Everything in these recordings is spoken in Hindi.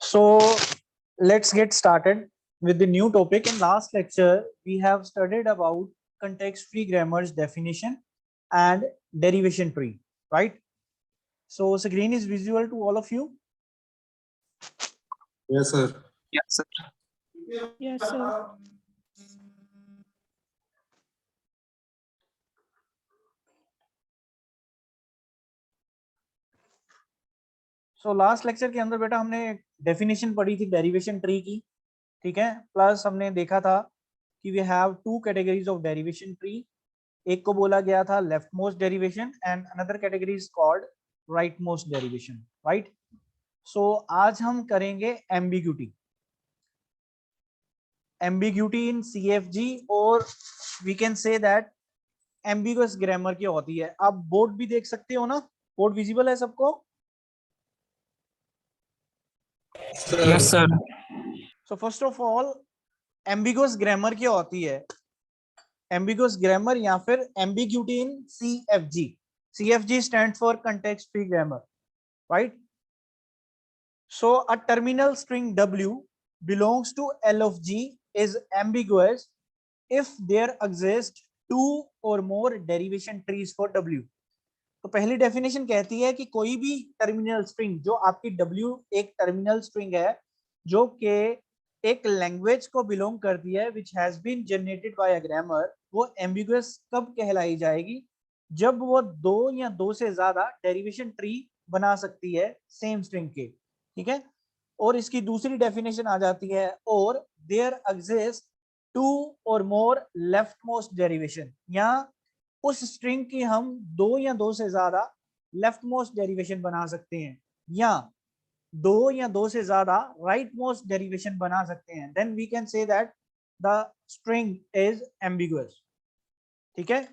So let's get started with the new topic. In last lecture, we have studied about context-free grammar's definition and derivation tree, right? So screen is visual to all of you. Yes, sir. Yes, sir. Yes, sir. So last lecture के अंदर बेटा हमने डेफिनेशन पढ़ी थी डेरिवेशन ट्री की, ठीक है। प्लस हमने देखा था कि we have two categories of derivation tree. एक को बोला गया था left most derivation and another category is called right most derivation, right. So आज हम करेंगे एम्बिग्यूटी इन CFG, और we can say that ambiguous grammar की होती है। आप बोर्ड भी देख सकते हो ना, बोर्ड विजिबल है सबको? Yes, sir. So first of all ambiguous grammar क्या होती है? एम्बिगुअस ग्रामर या फिर ambiguity in CFG। CFG stands for context free grammar, right. So a terminal string W belongs to L of G is ambiguous if there exist two or more derivation trees for W। तो पहली डेफिनेशन कहती है कि कोई भी टर्मिनल स्ट्रिंग, जो आपकी W एक टर्मिनल स्ट्रिंग है जो कि एक लैंग्वेज को बिलोंग करती है, which has been generated by a grammar, वो एम्बिगुअस कब कहलाई जाएगी? जब वो दो या दो से ज्यादा डेरिवेशन ट्री बना सकती है सेम स्ट्रिंग के, ठीक है। और इसकी दूसरी डेफिनेशन आ जाती है, और देयर एग्जिस्ट टू और मोर लेफ्ट मोस्ट डेरिवेशन, या उस स्ट्रिंग की हम दो या दो से ज्यादा लेफ्ट मोस्ट डेरिवेशन बना सकते हैं, या दो या दो से ज्यादा राइट मोस्ट डेरिवेशन बना सकते हैं। Then we can say that the string is ambiguous, ठीक है।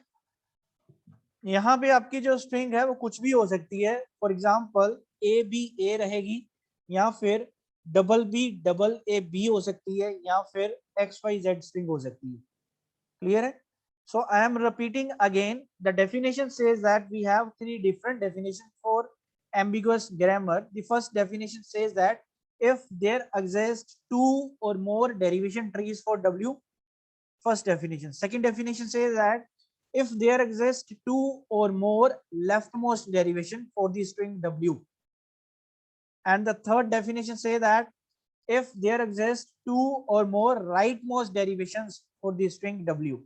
यहाँ पे आपकी जो स्ट्रिंग है वो कुछ भी हो सकती है। फॉर एग्जाम्पल A रहेगी, या फिर BB हो सकती है, या फिर XYZ स्ट्रिंग हो सकती है। क्लियर है? So I am repeating again, the definition says that we have three different definitions for ambiguous grammar. The first definition says that if there exist two or more derivation trees for W, first definition. Second definition says that if there exist two or more leftmost derivation for the string W. And the third definition says that if there exist two or more rightmost derivations for the string W,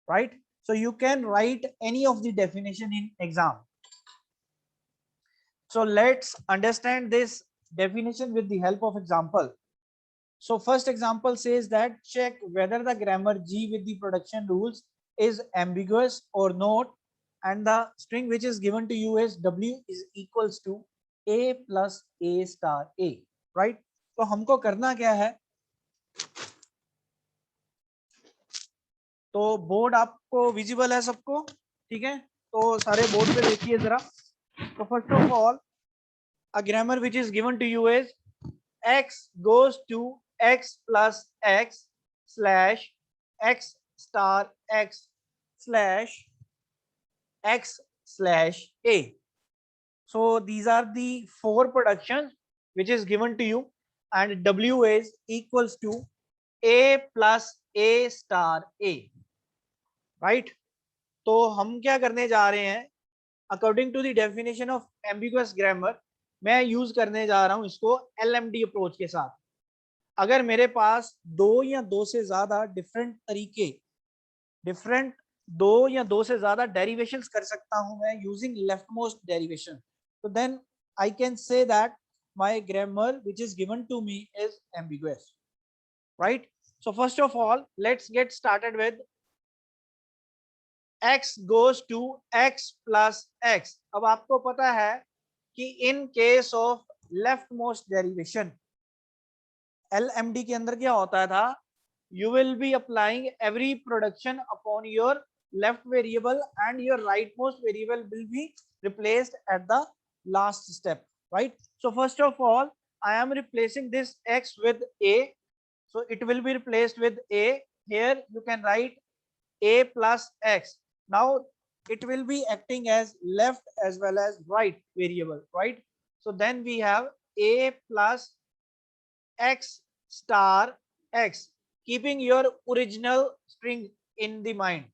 right? So you can write any of the definition in exam. So let's understand this definition with the help of example. So first example says that check whether the grammar G with the production rules is ambiguous or not, and the string which is given to you is W is equals to A plus A star A, right? तो हमको करना क्या है? तो बोर्ड आपको विजिबल है सबको, ठीक है। तो सारे बोर्ड पे देखिए जरा। तो first of all a grammar which is given to you is x goes to x plus x slash x star x slash x slash a. So these are the four productions which is given to you, and W is equals to a plus a star a, right? तो हम क्या करने जा रहे हैं? According to the definition of ambiguous grammar, मैं यूज करने जा रहा हूं इसको LMD अप्रोच के साथ। अगर मेरे पास दो या दो से ज्यादा दो या दो से ज्यादा डेरिवेशंस कर सकता हूं मैं यूजिंग लेफ्ट मोस्ट डेरिवेशन, तो then I can say that my grammar which is given to me is ambiguous, right. So first of all let's get started with x goes to x plus x। अब आपको पता है कि in case of left most derivation LMD के अंदर क्या होता था? You will be applying every production upon your left variable, and your rightmost variable will be replaced at the last step, right? So first of all, I am replacing this x with a, so it will be replaced with a. Here you can write a plus x. Now it will be acting as left as well as right variable, right? So then we have a plus x star x, keeping your original string in the mind.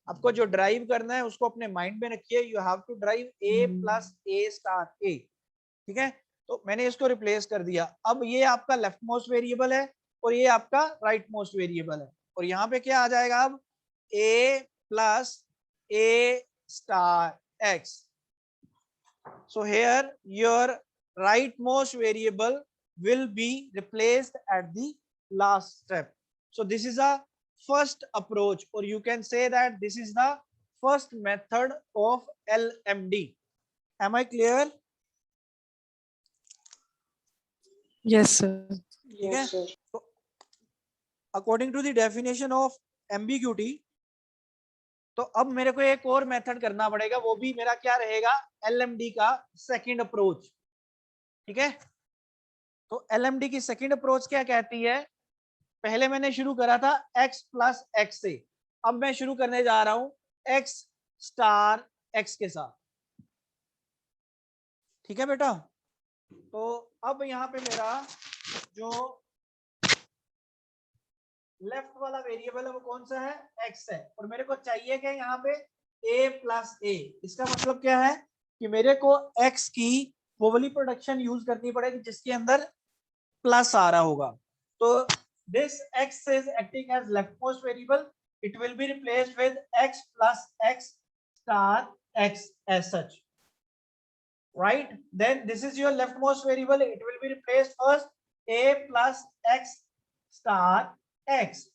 आपको जो ड्राइव करना है उसको अपने माइंड में रखिए। You have to drive a plus a star a, ठीक है। तो मैंने इसको रिप्लेस कर दिया। अब ये आपका लेफ्ट मोस्ट वेरिएबल है और ये आपका राइट मोस्ट वेरिएबल है, और यहाँ पे क्या आ जाएगा अब a plus a star x। So here your rightmost variable will be replaced at the last step. So this is a first approach, or you can say that this is the first method of LMD. Am I clear? Yes, sir. ठीक है। तो according to the definition of ambiguity, तो अब मेरे को एक और मेथड करना पड़ेगा, वो भी मेरा क्या रहेगा, LMD का सेकंड अप्रोच, ठीक है। तो LMD की सेकंड अप्रोच क्या कहती है, पहले मैंने शुरू करा था x प्लस x से, अब मैं शुरू करने जा रहा हूं x स्टार x के साथ, ठीक है बेटा। तो अब यहाँ पे मेरा जो लेफ्ट वाला वेरिएबल है वो कौन सा है, x है, और मेरे को चाहिए क्या यहाँ पे a प्लस a। इसका मतलब क्या है कि मेरे को x की वो वाली प्रोडक्शन यूज करनी पड़ेगी जिसके अंदर प्लस आ रहा होगा। तो this x is acting as leftmost variable, it will be replaced with x plus x star x as such, right? Then this is your leftmost variable, it will be replaced first a plus x star x,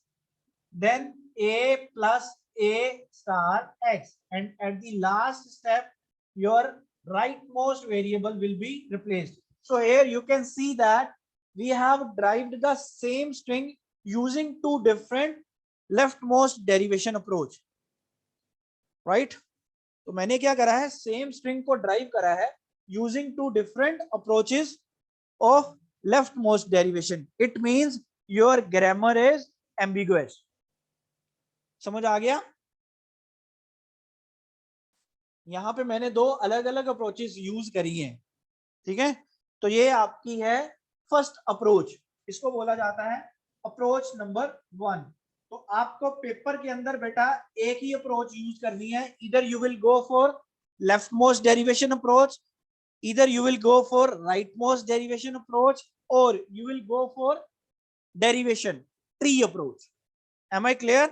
then a plus a star x, and at the last step your rightmost variable will be replaced. So here you can see that we have derived the same string using two different leftmost derivation approach, right? तो मैंने क्या करा है, सेम स्ट्रिंग को ड्राइव करा है using two different approaches of leftmost derivation. It means your grammar is ambiguous. समझ आ गया? यहाँ पे मैंने दो अलग अलग अप्रोचेस यूज करी हैं, ठीक है। तो ये आपकी है फर्स्ट अप्रोच, इसको बोला जाता है अप्रोच नंबर 1। तो आपको पेपर के अंदर बेटा एक ही अप्रोच यूज करनी है, इधर you will go for left most derivation approach, इधर you will go for right most derivation approach, और you will go for derivation tree approach. Am I clear?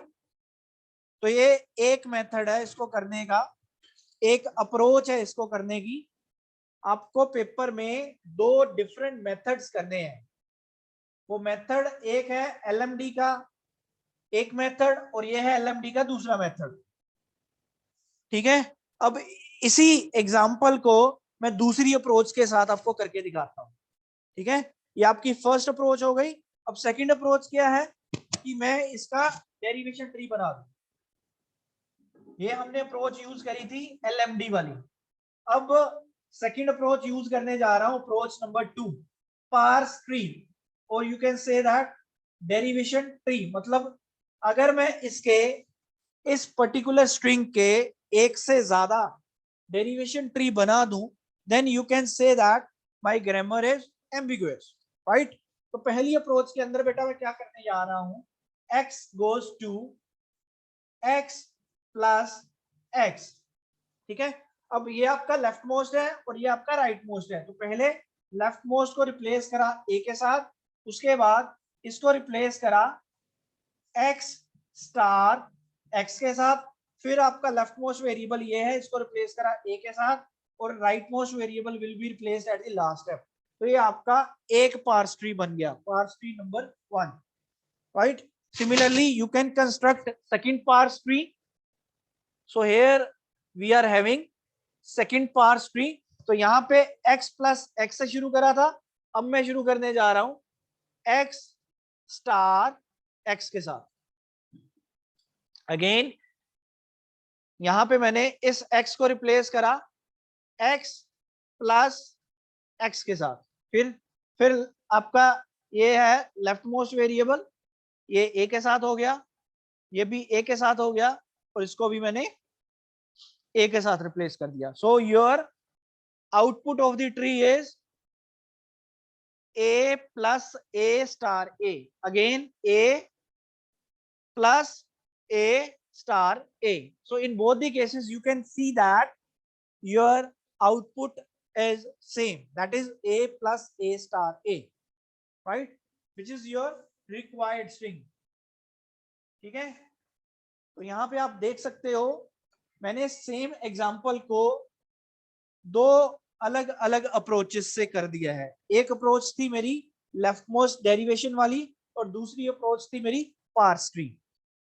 तो ये एक मेथड है इसको करने का, एक अप्रोच है इसको करने की। आपको पेपर में दो डिफरेंट मेथड्स करने हैं। वो मेथड एक है LMD का एक मेथड, और ये है LMD का दूसरा मेथड, ठीक है। अब इसी एग्जांपल को मैं दूसरी अप्रोच के साथ आपको करके दिखाता हूं, ठीक है। ये आपकी फर्स्ट अप्रोच हो गई। अब सेकंड अप्रोच क्या है कि मैं इसका डेरिवेशन ट्री बना दूं। ये हमने अप्रोच यूज करी थी LMD वाली। अब सेकंड अप्रोच यूज करने जा रहा हूं, अप्रोच नंबर 2, पार्स ट्री, और you can say that derivation tree. मतलब अगर मैं इसके इस पर्टिकुलर स्ट्रिंग के एक से ज्यादा डेरिवेशन ट्री बना दूं, then you can say that my grammar is ambiguous, right. तो पहली अप्रोच के अंदर बेटा मैं क्या करने जा रहा हूं, x goes to x plus x, ठीक है। अब ये आपका लेफ्ट मोस्ट है और ये आपका राइट मोस्ट है। तो पहले लेफ्ट मोस्ट को रिप्लेस करा a के साथ, उसके बाद इसको रिप्लेस करा x स्टार x के साथ, फिर आपका लेफ्ट मोस्ट वेरिएबल ये है, इसको रिप्लेस करा a के साथ, और right most variable will be replaced at the last step. तो ये आपका एक पार्स ट्री बन गया, parse tree number 1, right. Similarly you can construct second parse tree. So here we are having second parse tree. तो यहाँ पे x प्लस x से शुरू करा था, अब मैं शुरू करने जा रहा हूं x स्टार x के साथ। अगेन यहां पे मैंने इस x को रिप्लेस करा x प्लस x के साथ, फिर आपका ये है लेफ्ट मोस्ट वेरिएबल, ये a के साथ हो गया, ये भी a के साथ हो गया, और इसको भी मैंने a के साथ रिप्लेस कर दिया। So your output of the tree is A plus A star A, again A plus A star A. So in both the cases you can see that your output is same, that is A plus A star A, right, which is your required string. ठीक है, तो यहाँ पे आप देख सकते हो मैंने सेम एग्जांपल को दो अलग अलग अप्रोचेस से कर दिया है. एक अप्रोच थी मेरी लेफ्ट मोस्ट डेरिवेशन वाली और दूसरी अप्रोच थी मेरी पार्स ट्री.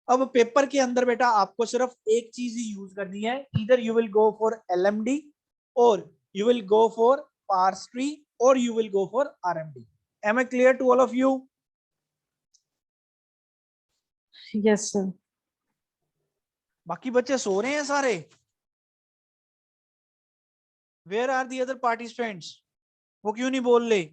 अब पेपर के अंदर बेटा आपको सिर्फ एक चीज ही यूज करनी है, इधर you will go for LMD और you will go for parse tree और you will go for RMD. Am I clear to all of you? Yes, sir. बाकी बच्चे सो रहे हैं सारे. Where are the other participants? वो क्यों नहीं बोल रहे?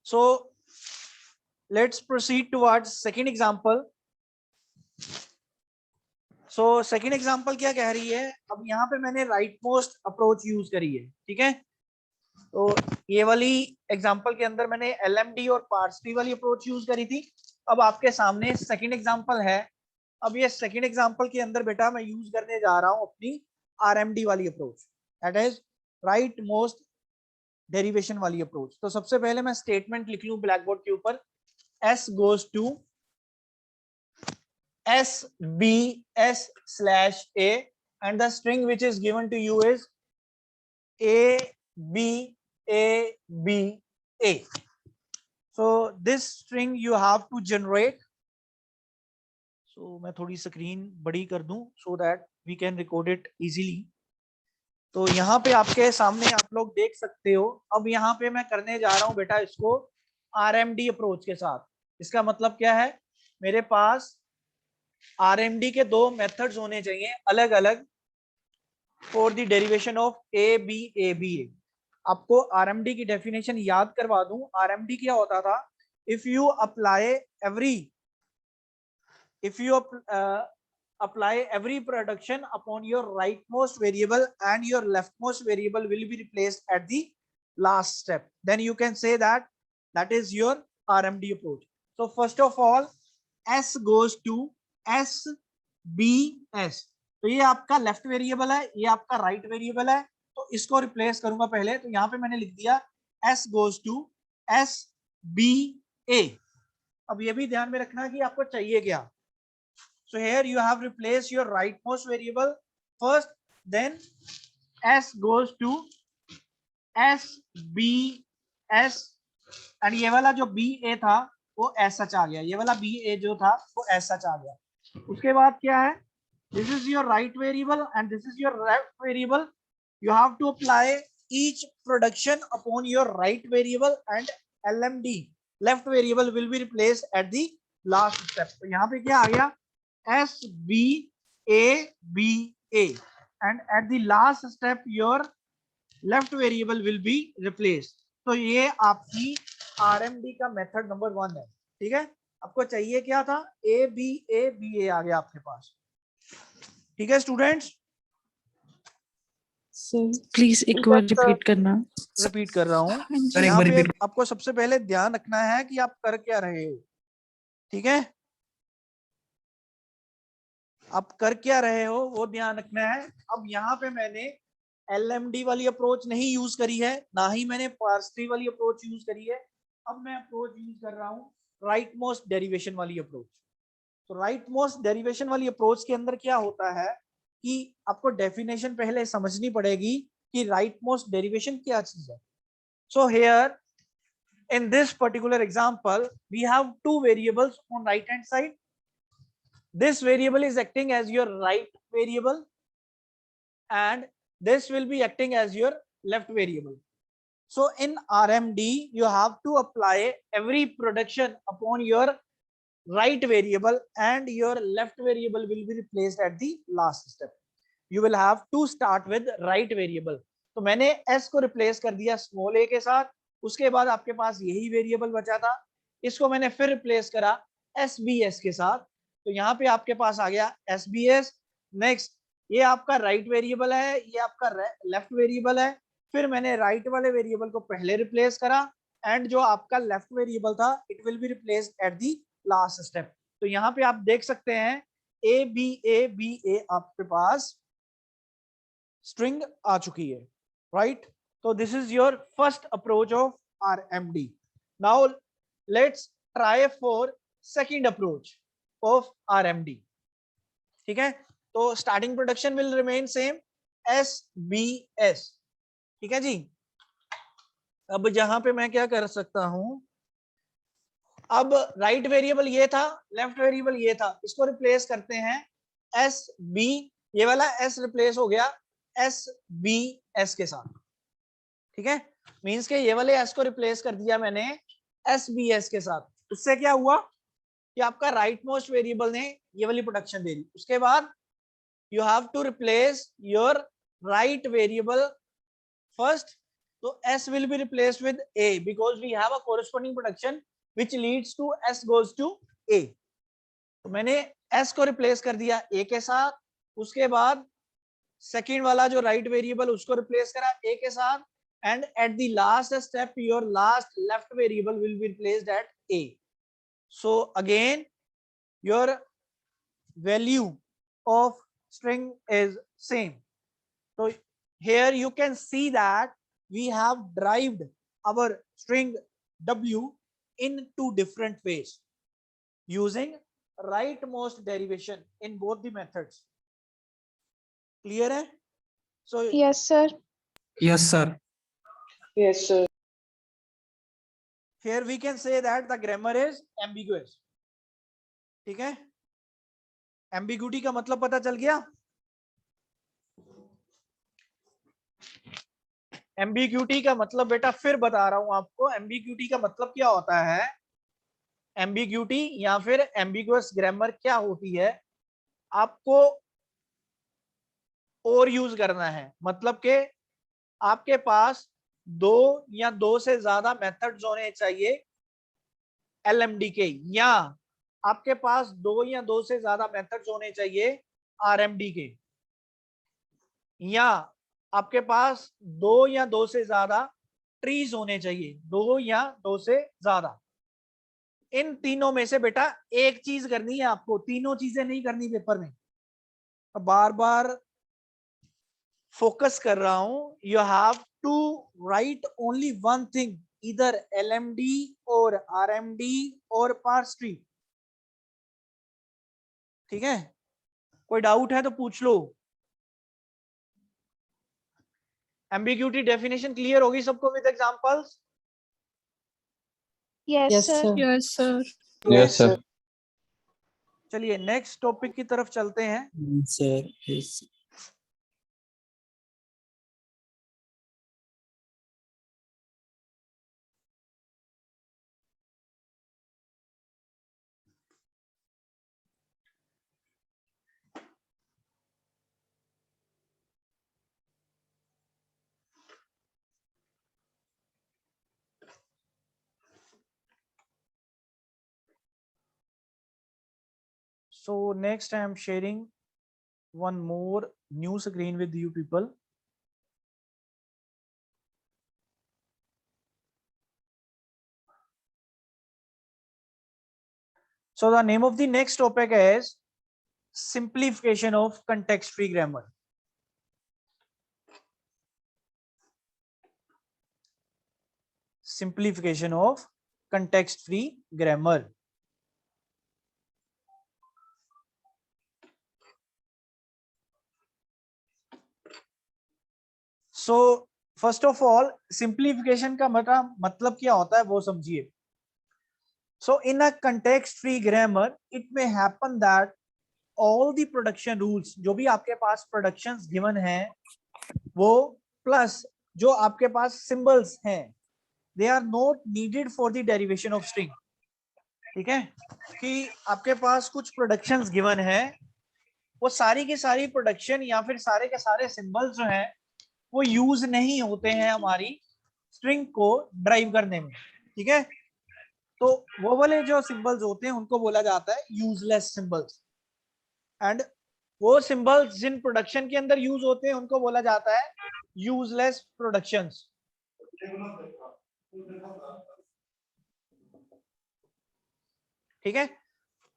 So let's proceed towards second example. So second example क्या कह रही है? अब यहाँ पे मैंने राइट मोस्ट अप्रोच यूज करी है, ठीक है. तो ये वाली एग्जांपल के अंदर मैंने LMD और पार्स ट्री वाली अप्रोच यूज करी थी. अब आपके सामने सेकंड एग्जांपल है. अब ये सेकंड एग्जांपल के अंदर बेटा मैं यूज करने जा रहा हूँ अपनी RMD वाली approach, that is right most derivation वाली अप्रोच. तो सबसे पहले मैं स्टेटमेंट लिख लूं ब्लैक बोर्ड के ऊपर, S goes to SBS slash A and the string which is given to you is AB. So this string you have to generate. So मैं थोड़ी स्क्रीन बड़ी कर दूं so that we can record it easily. तो यहाँ पे आपके सामने आप लोग देख सकते हो. अब यहाँ पे मैं करने जा रहा हूँ बेटा इसको RMD अप्रोच के साथ. इसका मतलब क्या है, मेरे पास RMD के दो मेथड्स होने चाहिए अलग अलग for the derivation of ABABA. आपको RMD की डेफिनेशन याद करवा दूं. RMD क्या होता था, if you apply every production upon your rightmost variable and your leftmost variable will be replaced at the last step, then you can say that that is your RMD approach. So first of all S goes to SBS. तो ये आपका लेफ्ट वेरिएबल है, ये आपका राइट वेरिएबल है, तो इसको रिप्लेस करूंगा पहले. तो यहाँ पे मैंने लिख दिया S goes to SBA. अब ये भी ध्यान में रखना कि आपको चाहिए क्या. So here you have replaced your rightmost variable first, then S goes to SBS and ये वाला जो BA था वो SH आ गया, ये वाला BA जो था वो SH आ गया. उसके बाद क्या है, this is your right variable and this is your left variable. You have to apply each production upon your right variable and LMD left variable will be replaced at the last step. तो यहाँ पे क्या आ गया, SBABA and at the last step your left variable will be replaced. तो ये आपकी RMD का मेथड नंबर 1 है, ठीक है. आपको चाहिए क्या था, ABABA आ गया आपके पास, ठीक है स्टूडेंट्स. Sir, please एक बार रिपीट करना. रिपीट कर रहा हूँ. सर एक यहाँ बार पे रिपीट. आपको सबसे पहले ध्यान रखना है कि आप कर क्या रहे हो, ठीक है. आप कर क्या रहे हो वो ध्यान रखना है. अब यहाँ पे मैंने LMD वाली अप्रोच नहीं यूज करी है, ना ही मैंने पार्स ट्री वाली अप्रोच यूज करी है. अब मैं अप्रोच यूज कर रहा हूँ राइट मोस्ट डेरिवेशन वाली अप्रोच. तो राइट मोस्ट डेरिवेशन वाली अप्रोच के अंदर क्या होता है कि आपको डेफिनेशन पहले समझनी पड़ेगी कि राइट मोस्ट डेरिवेशन क्या चीज है. So here in this particular example we have two variables on right hand side. This variable is acting as your right variable and this will be acting as your left variable. So in RMD you have to apply every production upon your right variable and your left variable will be replaced at the last step. You will have to start with right variable. तो मैंने s को रिप्लेस कर दिया स्मॉल a के साथ. उसके बाद आपके पास यही वेरिएबल बचा था, इसको मैंने फिर रिप्लेस करा SBS के साथ. तो यहाँ पे आपके पास आ गया SBS। नेक्स्ट, ये आपका राइट वेरिएबल है, ये आपका लेफ्ट वेरिएबल है। फिर मैंने राइट वाले वेरिएबल को पहले रिप्लेस करा एंड जो आपका लेफ्ट वेरिएबल था it will be replaced at the last step. तो यहाँ पे आप देख सकते हैं A आपके पास स्ट्रिंग आ चुकी है, राइट। तो this is your first approach of RMD। Now let's try for second approach of RMD। ठीक है, तो starting production will remain same SBS। ठीक है जी। अब जहां पे मैं क्या कर सकता हूं, अब राइट वेरिएबल ये था, लेफ्ट वेरिएबल ये था, इसको रिप्लेस करते हैं SB, ये वाला S रिप्लेस हो गया SBS के साथ। ठीक है, मींस के ये वाले S को रिप्लेस कर दिया मैंने SBS के साथ। उससे क्या हुआ कि आपका राइट मोस्ट वेरिएबल ने ये वाली प्रोडक्शन दे दी। उसके बाद you have to replace your right variable first, so S will be replaced with A because we have a corresponding production which leads to S goes to A। तो मैंने S को रिप्लेस कर दिया A के साथ, उसके बाद सेकेंड वाला जो राइट वेरिएबल उसको रिप्लेस करा A के साथ, and at the last step your last left variable will be replaced at A। so again your value of string is same। so here you can see that we have derived our string W in two different ways using rightmost derivation in both the methods। clear hai? So Yes, sir. Yes, sir. Yes, sir. here we can say that the grammar is ambiguous। ठीक है, ambiguity का मतलब पता चल गया। एम्बिग्यूटी का मतलब बेटा फिर बता रहा हूं आपको, एम्बिग्यूटी का मतलब क्या होता है। एम्बिग्यूटी या फिर एम्बिगुअस ग्रामर क्या होती है, आपको और यूज करना है, मतलब कि आपके पास दो या दो से ज्यादा मेथड्स होने चाहिए LMD के, या आपके पास दो या दो से ज्यादा मेथड्स होने चाहिए RMD के, या आपके पास दो या दो से ज्यादा ट्रीज होने चाहिए, दो या दो से ज्यादा। इन तीनों में से बेटा एक चीज करनी है आपको, तीनों चीजें नहीं करनी पेपर में। बार बार फोकस कर रहा हूं, you have to write only one thing, इधर LMD और RMD और पार्स ट्री। ठीक है, कोई डाउट है तो पूछ लो। एम्बिग्यूटी डेफिनेशन क्लियर होगी सबको with examples? Yes, Yes, sir. sir. Yes, sir. Yes, sir. चलिए नेक्स्ट टॉपिक की तरफ चलते हैं। Sir. Yes. So next I am sharing one more new screen with you people। So the name of the next topic is simplification of context free grammar। Simplification of context free grammar। So first of all simplification का मतलब क्या होता है वो समझिए। So in a context free grammar it may happen that all the production rules, जो भी आपके पास प्रोडक्शंस गिवन हैं वो प्लस जो आपके पास सिंबल्स हैं, they are not needed for the derivation of string. ठीक है, कि आपके पास कुछ प्रोडक्शंस गिवन है, वो सारी की सारी प्रोडक्शन या फिर सारे के सारे सिंबल्स जो हैं वो यूज नहीं होते हैं हमारी स्ट्रिंग को ड्राइव करने में। ठीक है, तो वो वाले जो सिंबल्स होते हैं उनको बोला जाता है यूजलेस सिंबल्स, एंड वो सिंबल्स जिन प्रोडक्शन के अंदर यूज होते हैं उनको बोला जाता है यूजलेस प्रोडक्शंस। ठीक है,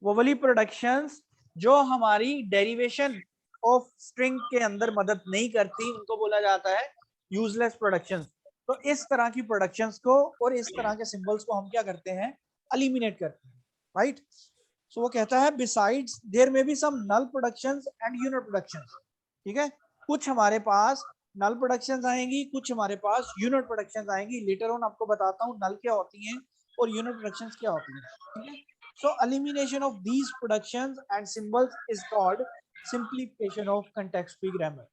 वो वाली प्रोडक्शंस जो हमारी डेरिवेशन ऑफ स्ट्रिंग के अंदर मदद नहीं करती उनको बोला जाता है यूजलेस प्रोडक्शंस। तो इस तरह की प्रोडक्शंस को और इस तरह के सिंबल्स को हम क्या करते हैं, एलिमिनेट करते हैं, राइट। सो वो कहता है besides there may be some null productions and unit productions. ठीक है, कुछ हमारे पास नल प्रोडक्शंस आएंगी, कुछ हमारे पास यूनिट प्रोडक्शंस आएंगी। लेटर ऑन आपको बताता हूँ नल क्या होती हैं और यूनिट प्रोडक्शंस क्या होती हैं। ठीक है, so elimination of these productions and symbols is called simplification of context free grammar.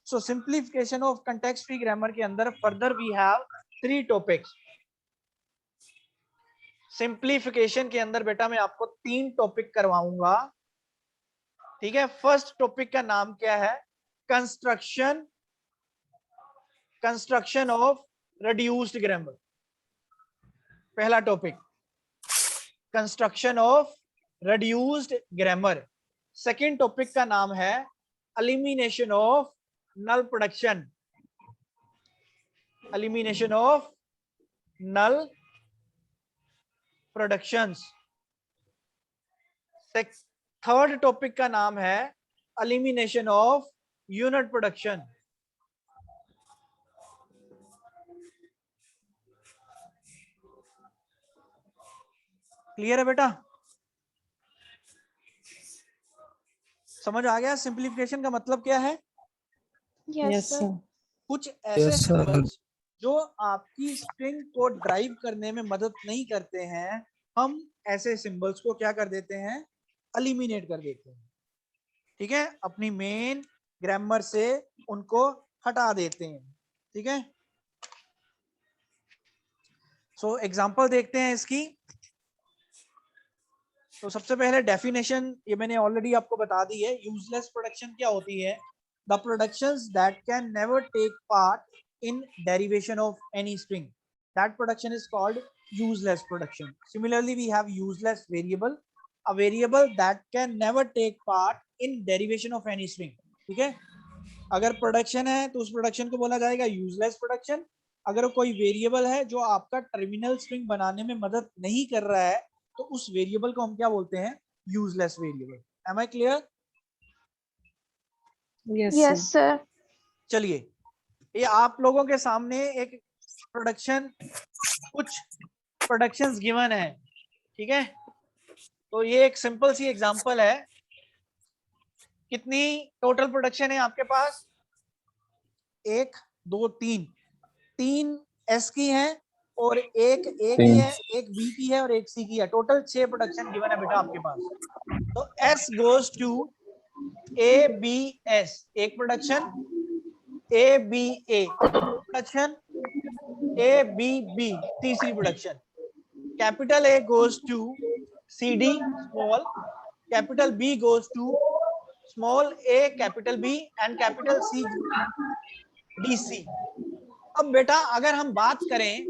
So simplification of context free grammar के अंदर further we have 3 topics. Simplification के अंदर बेटा मैं आपको 3 टॉपिक करवाऊंगा। ठीक है, फर्स्ट टॉपिक का नाम क्या है, कंस्ट्रक्शन ऑफ रिड्यूस्ड ग्रामर। पहला topic construction of reduced grammar. Second topic का नाम है elimination of null production, elimination of null productions. Third topic का नाम है elimination of unit production. Clear है बेटा, समझ आ गया सिंप्लीफिकेशन का मतलब क्या है। Yes, sir. कुछ ऐसे Yes, sir. सिंबल्स जो आपकी स्ट्रिंग को ड्राइव करने में मदद नहीं करते हैं, हम ऐसे सिंबल्स को क्या कर देते हैं, एलिमिनेट कर देते हैं। ठीक है, अपनी मेन ग्रामर से उनको हटा देते हैं। ठीक है, सो एग्जांपल देखते हैं इसकी। तो सबसे पहले डेफिनेशन ये मैंने ऑलरेडी आपको बता दी है। यूजलेस प्रोडक्शन क्या होती है, the productions that can never take part in derivation of any string, that production is called useless production. Similarly we have useless variable, a variable that can never take part in derivation of any string. ठीक है, अगर प्रोडक्शन है तो उस प्रोडक्शन को बोला जाएगा यूजलेस प्रोडक्शन। अगर कोई वेरिएबल है जो आपका टर्मिनल स्ट्रिंग बनाने में मदद नहीं कर रहा है तो उस वेरिएबल को हम क्या बोलते हैं, useless variable. Am I clear? Yes, Yes, sir. sir. चलिए, ये आप लोगों के सामने एक प्रोडक्शन, कुछ प्रोडक्शंस गिवन है। ठीक है, तो ये एक सिंपल सी एग्जांपल है। कितनी टोटल प्रोडक्शन है आपके पास, 1 2 3, 3 एस की है और एक ए की है, एक बी की है और एक सी की है। टोटल 6 प्रोडक्शन गिवन है बेटा आपके पास। तो S goes to A B S, एक production, A B A production, A B B तीसरी production, capital A goes to C D small, capital B goes to small A capital B and capital C D C. अब बेटा अगर हम बात करें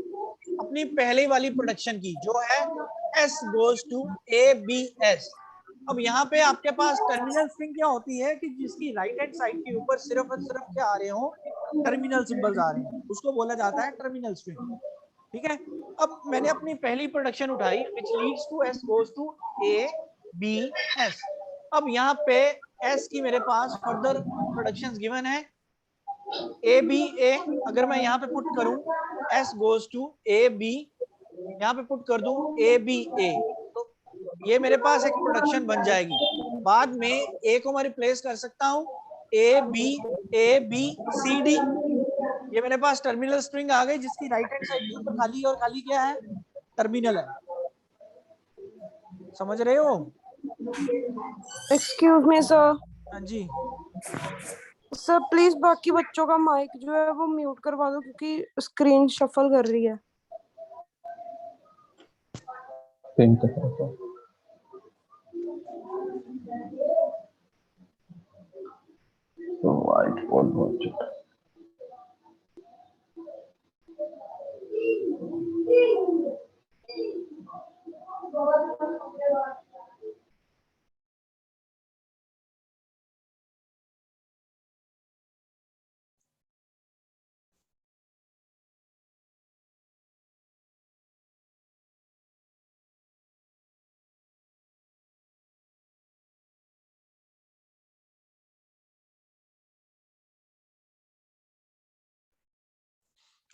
अपनी पहले वाली प्रोडक्शन की जो है S goes to A B S, अब यहाँ पे आपके पास टर्मिनल स्ट्रिंग क्या होती है कि जिसकी राइट हैंड साइड के ऊपर सिर्फ और सिर्फ क्या आ रहे हो, टर्मिनल सिंबल्स आ रहे हैं, उसको बोला जाता है टर्मिनल स्ट्रिंग। ठीक है, अब मैंने अपनी पहली प्रोडक्शन उठाई which leads to s goes to a b s। अब यहाँ पे s की मेरे पास फर्दर प्रोडक्शंस गिवन है, a b a, अगर मैं यहाँ पे पुट करूं s goes to a b, यहाँ पे पुट कर दूं a b a, तो ये मेरे पास एक प्रोडक्शन बन जाएगी। बाद में a को मैं रिप्लेस कर सकता हूं a b c d, ये मेरे पास टर्मिनल स्ट्रिंग आ गई जिसकी राइट हैंड साइड के ऊपर खाली और खाली क्या है, टर्मिनल है। समझ रहे हो? एक्सक्यूज मी सर, हाँ जी, सर प्लीज बाकी बच्चों का माइक जो है वो म्यूट करवा दो क्योंकि स्क्रीन शफल कर रही है। व्हाइट बोर्ड बहुत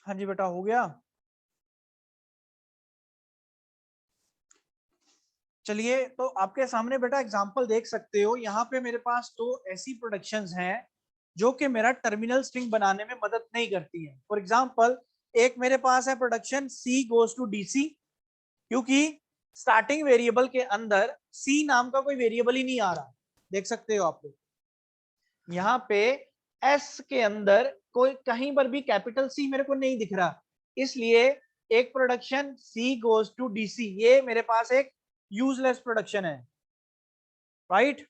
हाँ जी बेटा, हो गया। चलिए, तो आपके सामने बेटा एग्जांपल देख सकते हो, यहाँ पे मेरे पास तो ऐसी प्रोडक्शंस हैं जो कि मेरा टर्मिनल स्ट्रिंग बनाने में मदद नहीं करती है। फॉर एग्जांपल, एक मेरे पास है production C goes to DC, क्योंकि स्टार्टिंग वेरिएबल के अंदर C नाम का कोई वेरिएबल ही नहीं आ रहा। देख सकते हो आप लोग, यहाँ पे S के अंदर कोई कहीं पर भी कैपिटल C मेरे को नहीं दिख रहा, इसलिए एक production C goes to DC ये मेरे पास एक यूजलेस प्रोडक्शन है, राइट।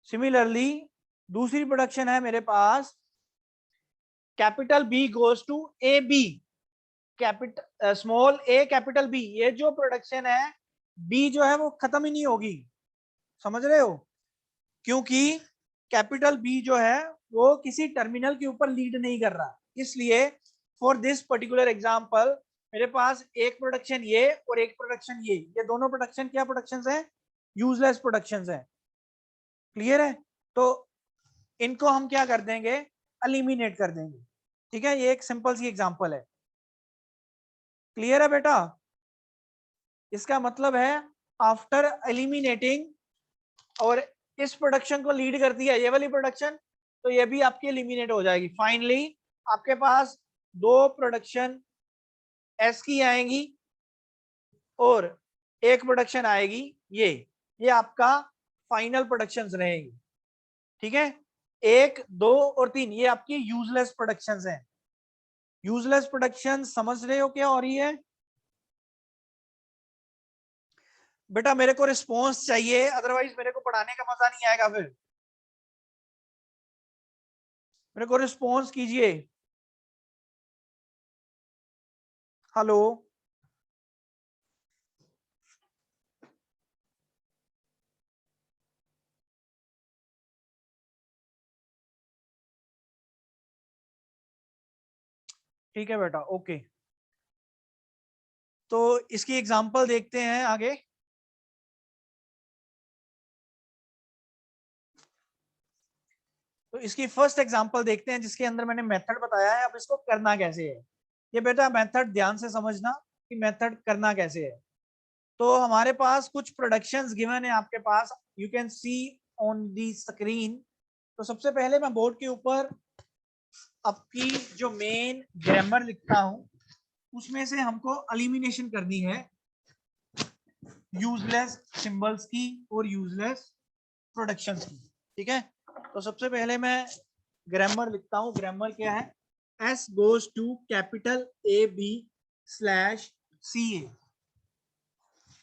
सिमिलरली दूसरी प्रोडक्शन है मेरे पास capital B goes to AB, capital small A capital B, ये जो प्रोडक्शन है B जो है वो खत्म ही नहीं होगी, समझ रहे हो, क्योंकि कैपिटल B जो है वो किसी टर्मिनल के ऊपर लीड नहीं कर रहा। इसलिए फॉर दिस पर्टिकुलर एग्जांपल मेरे पास एक प्रोडक्शन ये और एक प्रोडक्शन ये दोनों प्रोडक्शन क्या प्रोडक्शंस हैं? यूजलेस प्रोडक्शंस हैं। क्लियर है? तो इनको हम क्या कर देंगे? एलिमिनेट कर देंगे। ठीक है, ये एक सिंपल सी एग्जांपल है। क्लियर है बेटा? इसका मतलब है आफ्टर एलिमिनेटिंग, और इस प्रोडक्शन को लीड करती है ये वाली प्रोडक्शन, तो ये भी आपकी एलिमिनेट हो जाएगी। फाइनली आपके पास दो प्रोडक्शन एस की आएंगी और एक प्रोडक्शन आएगी ये आपका फाइनल प्रोडक्शंस रहेगी। ठीक है, 1, 2 और 3 ये आपकी यूजलेस प्रोडक्शंस हैं। यूजलेस प्रोडक्शन समझ रहे हो क्या हो रही है बेटा? मेरे को रिस्पॉन्स चाहिए, अदरवाइज मेरे को पढ़ाने का मजा नहीं आएगा। फिर मेरे को रिस्पॉन्स कीजिए। हेलो, ठीक है बेटा, ओके। तो इसकी एग्जांपल देखते हैं आगे। तो इसकी फर्स्ट एग्जांपल देखते हैं जिसके अंदर मैंने मेथड बताया है। अब इसको करना कैसे है, ये बेटा मेथड ध्यान से समझना कि मेथड करना कैसे है। तो हमारे पास कुछ प्रोडक्शंस गिवन है आपके पास, you can see on the screen. तो सबसे पहले मैं बोर्ड के ऊपर आपकी जो मेन ग्रामर लिखता हूं, उसमें से हमको एलिमिनेशन करनी है यूजलेस सिंबल्स की और यूजलेस प्रोडक्शंस की। ठीक है, तो सबसे पहले मैं ग्रामर लिखता हूं। ग्रामर क्या है? S goes to capital AB slash CA,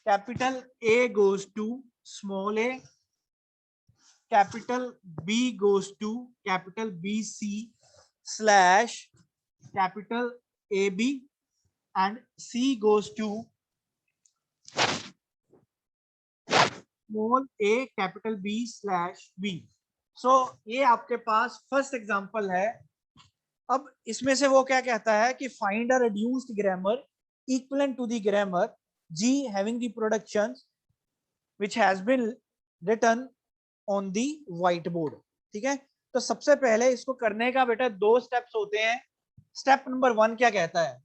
capital A goes to small a, capital B goes to capital BC slash capital AB, and C goes to small a capital B slash B. So ये आपके पास फर्स्ट एग्जांपल है। अब इसमें से वो क्या कहता है कि find a reduced grammar equivalent to the grammar G having the productions which has been written on the whiteboard। ठीक है, तो सबसे पहले इसको करने का बेटा दो स्टेप्स होते हैं। स्टेप नंबर 1 क्या कहता है?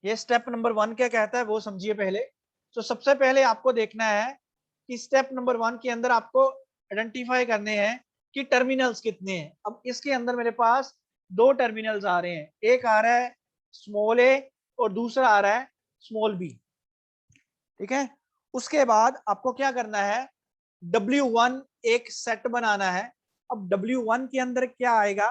ये स्टेप नंबर 1 क्या कहता है वो समझिए पहले। तो सबसे पहले आपको देखना है कि स्टेप नंबर 1 के अंदर आपको आइडेंटिफाई करने हैं कि टर्मिनल्स कितने हैं। अब इसके अंदर मेरे पास दो टर्मिनल्स आ रहे हैं, एक आ रहा है स्मॉल a और दूसरा आ रहा है स्मॉल b। ठीक है, उसके बाद आपको क्या करना है? W1 एक सेट बनाना है। अब W1 के अंदर क्या आएगा?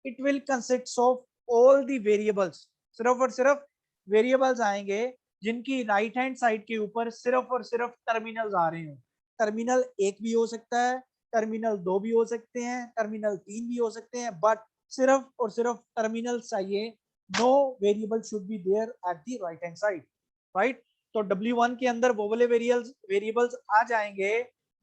It will consist of all the variables, सिर्फ और सिर्फ वेरिएबल्स आएंगे जिनकी राइट हैंड साइड के ऊपर सिर्फ और सिर्फ टर्मिनल्स आ रहे हैं। टर्मिनल 1 भी हो सकता है, टर्मिनल 2 भी हो सकते हैं, टर्मिनल 3 भी हो सकते हैं, बट सिर्फ और सिर्फ टर्मिनल चाहिए। No variable should be there at the right hand side, right. तो W1 के अंदर वो वाले वेरिएबल्स आ जाएंगे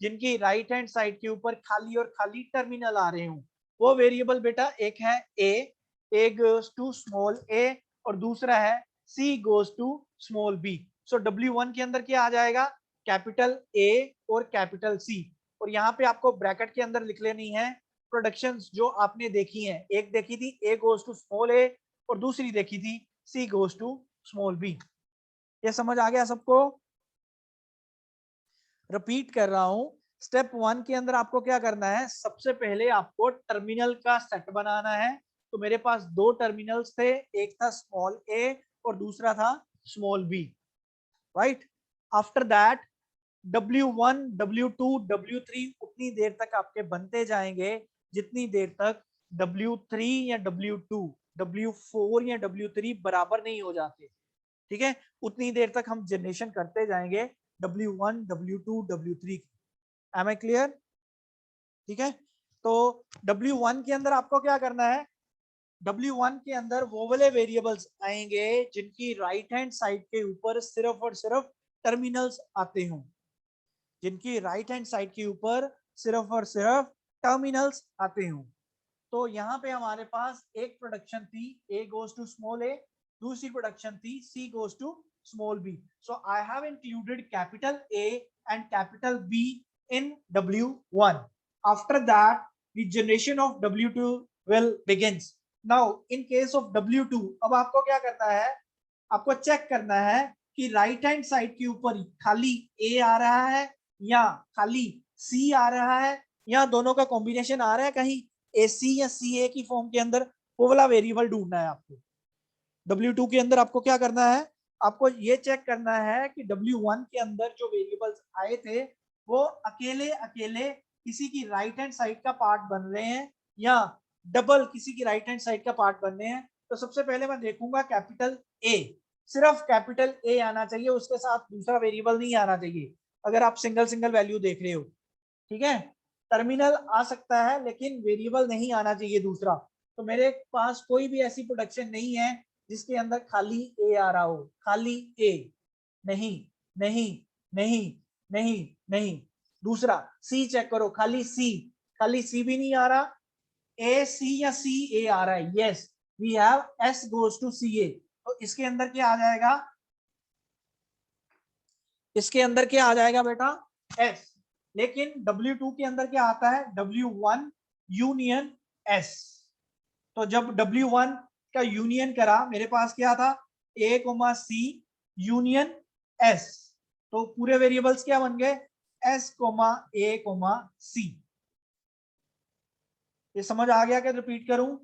जिनकी राइट हैंड साइड के ऊपर खाली और खाली टर्मिनल आ रहे हों। वो वेरिएबल बेटा एक है A goes to small a, और दूसरा है C goes to small b। So W1 के अंदर क्या आ जाएगा? कैपिटल A और कैपिटल C। और यहाँ पे आपको ब्रैकेट के अंदर लिख लेनी है प्रोडक्शंस जो आपने देखी हैं। एक देखी थी A goes to small a, और दूसरी देखी थी C goes to small b। ये समझ आ गया सबको? रिपीट कर रहा हूं, स्टेप 1 के अंदर आपको क्या करना है, सबसे पहले आपको टर्मिनल का सेट बनाना है। तो मेरे पास दो टर्मिनल्स थे, एक था स्मॉल a और दूसरा था small b, right. After that W1, W2, W3 उतनी देर तक आपके बनते जाएंगे जितनी देर तक W3 या W2, W4 या W3 बराबर नहीं हो जाते, ठीक है। उतनी देर तक हम जनरेशन करते जाएंगे W1, W2, W3 की। Am I clear? ठीक है। तो W1 के अंदर आपको क्या करना है, W1 के अंदर वो वाले वेरिएबल्स आएंगे जिनकी राइट हैंड साइड के ऊपर सिर्फ और सिर्फ टर्मिनल्स आते हों, जिनकी राइट हैंड साइड के ऊपर सिर्फ और सिर्फ टर्मिनल्स आते हों। तो यहाँ पे हमारे पास एक प्रोडक्शन थी A goes to small a, दूसरी प्रोडक्शन थी C goes to small b. So I have included capital A and capital B in W1. After that, the generation of W2 will begins. Now, in case of W2, अब आपको क्या करना है, आपको चेक करना है कि राइट हैंड साइड के ऊपर खाली A आ रहा है या खाली C आ रहा है या दोनों का कॉम्बिनेशन आ रहा है कहीं AC या CA की फॉर्म के अंदर, वो वाला वेरिएबल ढूंढना है आपको। W2 के अंदर आपको क्या करना है, आपको ये चेक करना है कि W1 के अंदर जो वेरिएबल्स आए थे वो अकेले अकेले किसी की राइट हैंड साइड का पार्ट बन रहे हैं या डबल किसी की राइट हैंड साइड का पार्ट बन रहे हैं। तो सबसे पहले मैं देखूंगा कैपिटल A, सिर्फ कैपिटल A आना चाहिए, उसके साथ दूसरा वेरिएबल नहीं आना चाहिए। अगर आप सिंगल सिंगल वैल्यू देख रहे हो, ठीक है, टर्मिनल आ सकता है लेकिन वेरिएबल नहीं आना चाहिए दूसरा। तो मेरे पास कोई भी ऐसी प्रोडक्शन नहीं है जिसके अंदर खाली A आ रहा हो, खाली A, नहीं नहीं नहीं नहीं नहीं। दूसरा C चेक करो, खाली C भी नहीं आ रहा, A C या C A आ रहा है। Yes, we have S goes to CA। तो इसके अंदर क्या आ जाएगा, इसके अंदर क्या आ जाएगा बेटा, S। लेकिन W2 के अंदर क्या आता है, W1 यूनियन S। तो जब W1 का यूनियन करा, मेरे पास क्या था, A, C यूनियन S। तो पूरे वेरिएबल्स क्या बन गए, S, A, C। ये समझ आ गया क्या? रिपीट करूं,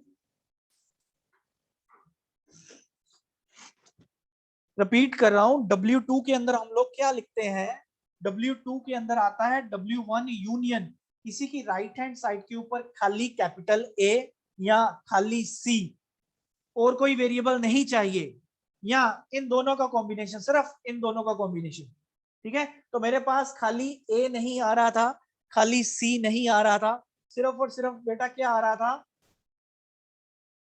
रिपीट कर रहा हूं। W2 के अंदर हम लोग क्या लिखते हैं, W2 के अंदर आता है W1 यूनियन किसी की राइट हैंड साइड के ऊपर खाली कैपिटल A या खाली C, और कोई वेरिएबल नहीं चाहिए, या इन दोनों का कॉम्बिनेशन, सिर्फ इन दोनों का कॉम्बिनेशन, ठीक है। तो मेरे पास खाली A नहीं आ रहा था, खाली C नहीं आ रहा था, सिर्फ और सिर्फ बेटा क्या आ रहा था,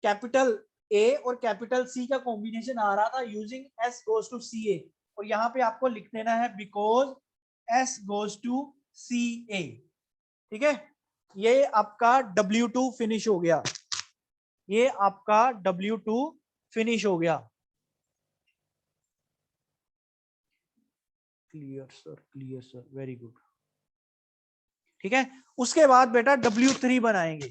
कैपिटल A और कैपिटल C का कॉम्बिनेशन आ रहा था using S goes to CA। और यहाँ पे आपको लिख देना है because S goes to CA, ठीक है। ये आपका W2 फिनिश हो गया, ये आपका W2 फिनिश हो गया। क्लियर सर, वेरी गुड, ठीक है। उसके बाद बेटा W3 बनाएंगे।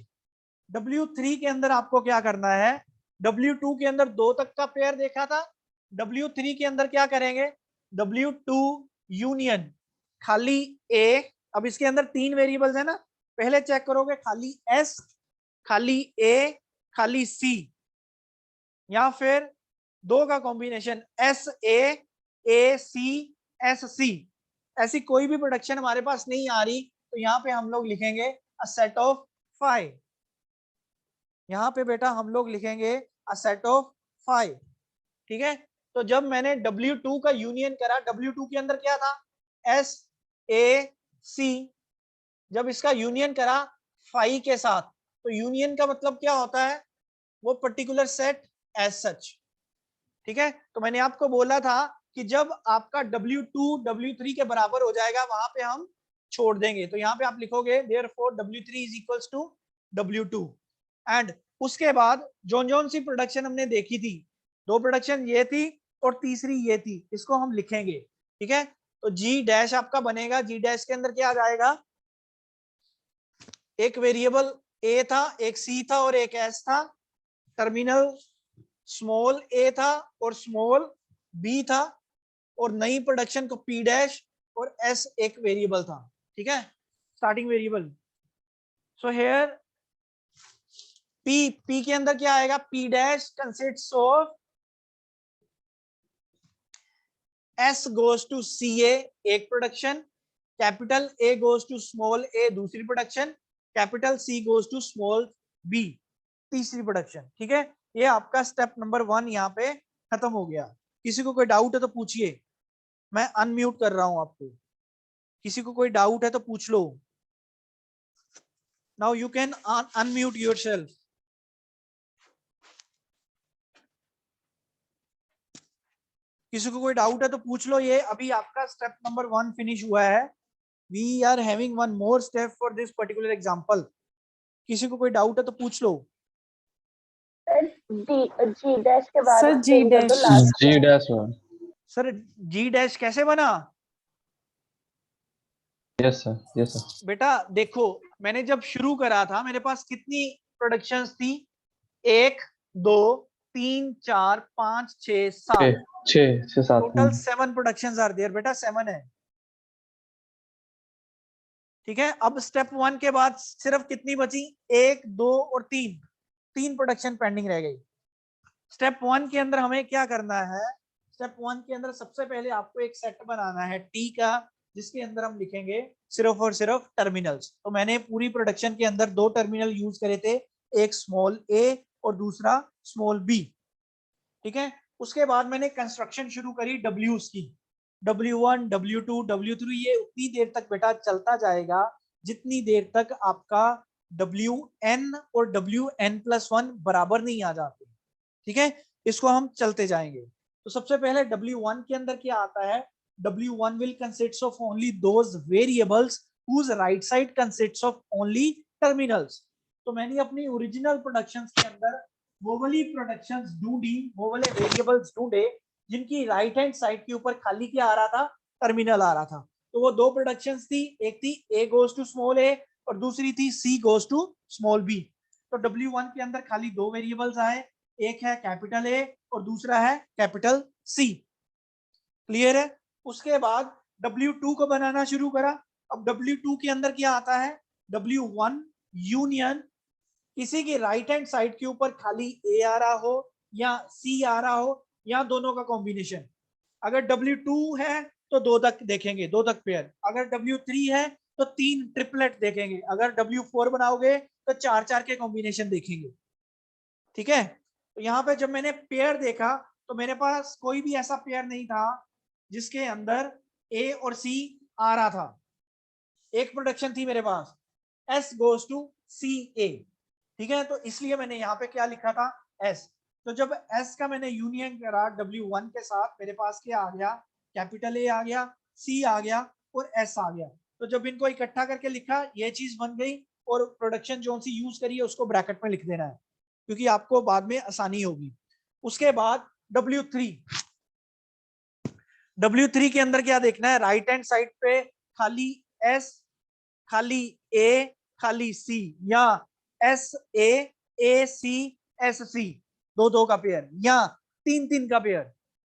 W3 के अंदर आपको क्या करना है, W2 के अंदर 2 तक का पेयर देखा था, W3 के अंदर क्या करेंगे, W2 यूनियन खाली A। अब इसके अंदर 3 वेरिएबल्स है ना, पहले चेक करोगे खाली S, खाली A, खाली C, या फिर 2 का कॉम्बिनेशन SA, AC, SC। ऐसी कोई भी प्रोडक्शन हमारे पास नहीं आ रही, तो यहाँ पे हम लोग लिखेंगे अ सेट ऑफ 5। यहाँ पे बेटा हम लोग लिखेंगे अ सेट ऑफ 5, ठीक है। तो जब मैंने W2 का यूनियन करा, W2 के अंदर क्या था, S, A, C, जब इसका यूनियन करा 5 के साथ, तो यूनियन का मतलब क्या होता है, वो पर्टिकुलर सेट एज सच, ठीक है। तो मैंने आपको बोला था कि जब आपका W2 W3 के बराबर हो जाएगा वहां पे हम छोड़ देंगे। तो यहाँ पे आप लिखोगे therefore W3 is equals to W2। And उसके बाद जौन सी प्रोडक्शन हमने देखी थी, 2 प्रोडक्शन ये थी और तीसरी ये थी, इसको हम लिखेंगे, ठीक है। तो G डैश आपका बनेगा, G डैश के अंदर क्या आ जाएगा, एक वेरिएबल A था, एक C था और एक S था। टर्मिनल स्मॉल ए था और स्मॉल बी था, और नई प्रोडक्शन को पी डैश और एस एक वेरिएबल था, ठीक है, starting variable. So here P के अंदर क्या आएगा, P dash consists of S goes to C A एक production, capital A goes to small A दूसरी production, capital C goes to small B तीसरी प्रोडक्शन, ठीक है। ये आपका स्टेप नंबर 1 यहाँ पे खत्म हो गया। किसी को कोई डाउट है तो पूछिए, मैं अनम्यूट कर रहा हूं आपको, किसी को कोई डाउट है तो पूछ लो। Now you can unmute yourself. किसी को कोई डाउट है तो पूछ लो। ये अभी आपका स्टेप नंबर 1 फिनिश हुआ है। We are having one more step for this particular example. किसी को कोई डाउट है तो पूछ लो। जी डैश के बाद सर जी explain कर दो डैश। last जी डैश वन। सर जी डैश कैसे बना? Yes sir. बेटा देखो, मैंने जब शुरू करा था मेरे पास कितनी प्रोडक्शंस थी? 1 2 3 4 5 6 7, छः सात। टोटल 7 प्रोडक्शंस आर देयर बेटा, 7 है, ठीक है। अब स्टेप 1 के बाद सिर्फ कितनी बची? 1 2 और 3 प्रोडक्शन पेंडिंग रह गई। स्टेप 1 के अंदर हमें क्या करना है? स्टेप 1 के अंदर सबसे पहले आपको एक सेट बनाना है टी का, जिसके अंदर हम लिखेंगे सिर्फ और सिर्फ टर्मिनल्स। तो मैंने पूरी प्रोडक्शन के अंदर 2 टर्मिनल यूज करे थे, एक स्मॉल ए और दूसरा स्मॉल बी, ठीक है। उसके बाद मैंने कंस्ट्रक्शन शुरू करी W's की, W1 W2 W3। ये उतनी देर तक बेटा चलता जाएगा जितनी देर तक आपका WN और WN+1 बराबर नहीं आ जाते, ठीक है। इसको हम चलते जाएंगे। तो सबसे पहले W1 के अंदर क्या आता है? W1 will consists of only those variables whose right side consists of only terminals। तो मैंने अपनी ओरिजिनल प्रोडक्शंस के अंदर वो वाली प्रोडक्शंस ढूंढी, वो वाले वेरिएबल्स ढूंढे जिनकी राइट हैंड साइड के ऊपर खाली क्या आ रहा था? टर्मिनल आ रहा था। तो वो 2 प्रोडक्शंस थी, एक थी A goes to small a और दूसरी थी C goes to small b। तो W1 के अंदर खाली 2 वेरिएबल्स आए, एक है कैपिटल ए और दूसरा है कैपिटल सी, क्लियर है। उसके बाद W2 को बनाना शुरू करा। अब W2 के अंदर क्या आता है? W1 यूनियन किसी की राइट हैंड साइड के ऊपर खाली ए आ रहा हो या सी आ रहा हो या दोनों का कॉम्बिनेशन। अगर W2 है तो 2 तक देखेंगे, 2 तक पेयर। अगर W3 है तो 3 ट्रिपलेट देखेंगे। अगर W4 बनाओगे तो 4 के कॉम्बिनेशन देखेंगे, ठीक है। तो यहाँ पे जब मैंने पेयर देखा तो मेरे पास कोई भी ऐसा पेयर नहीं था जिसके अंदर ए और सी आ रहा था। एक प्रोडक्शन थी मेरे पास, एस गोज टू सी ए, ठीक है। तो इसलिए मैंने यहाँ पे क्या लिखा था? एस। तो जब एस का मैंने यूनियन करा W1 के साथ, मेरे पास क्या आ गया? कैपिटल ए आ गया, सी आ गया और एस आ गया। तो जब इनको इकट्ठा करके लिखा, ये चीज बन गई। और प्रोडक्शन जो सी यूज करी है उसको ब्रैकेट में लिख देना है, क्योंकि आपको बाद में आसानी होगी। उसके बाद W3 के अंदर क्या देखना है? राइट हैंड साइड पे खाली S, खाली A, खाली C, या SA, AC, SC, 2 का पेयर या 3 का पेयर,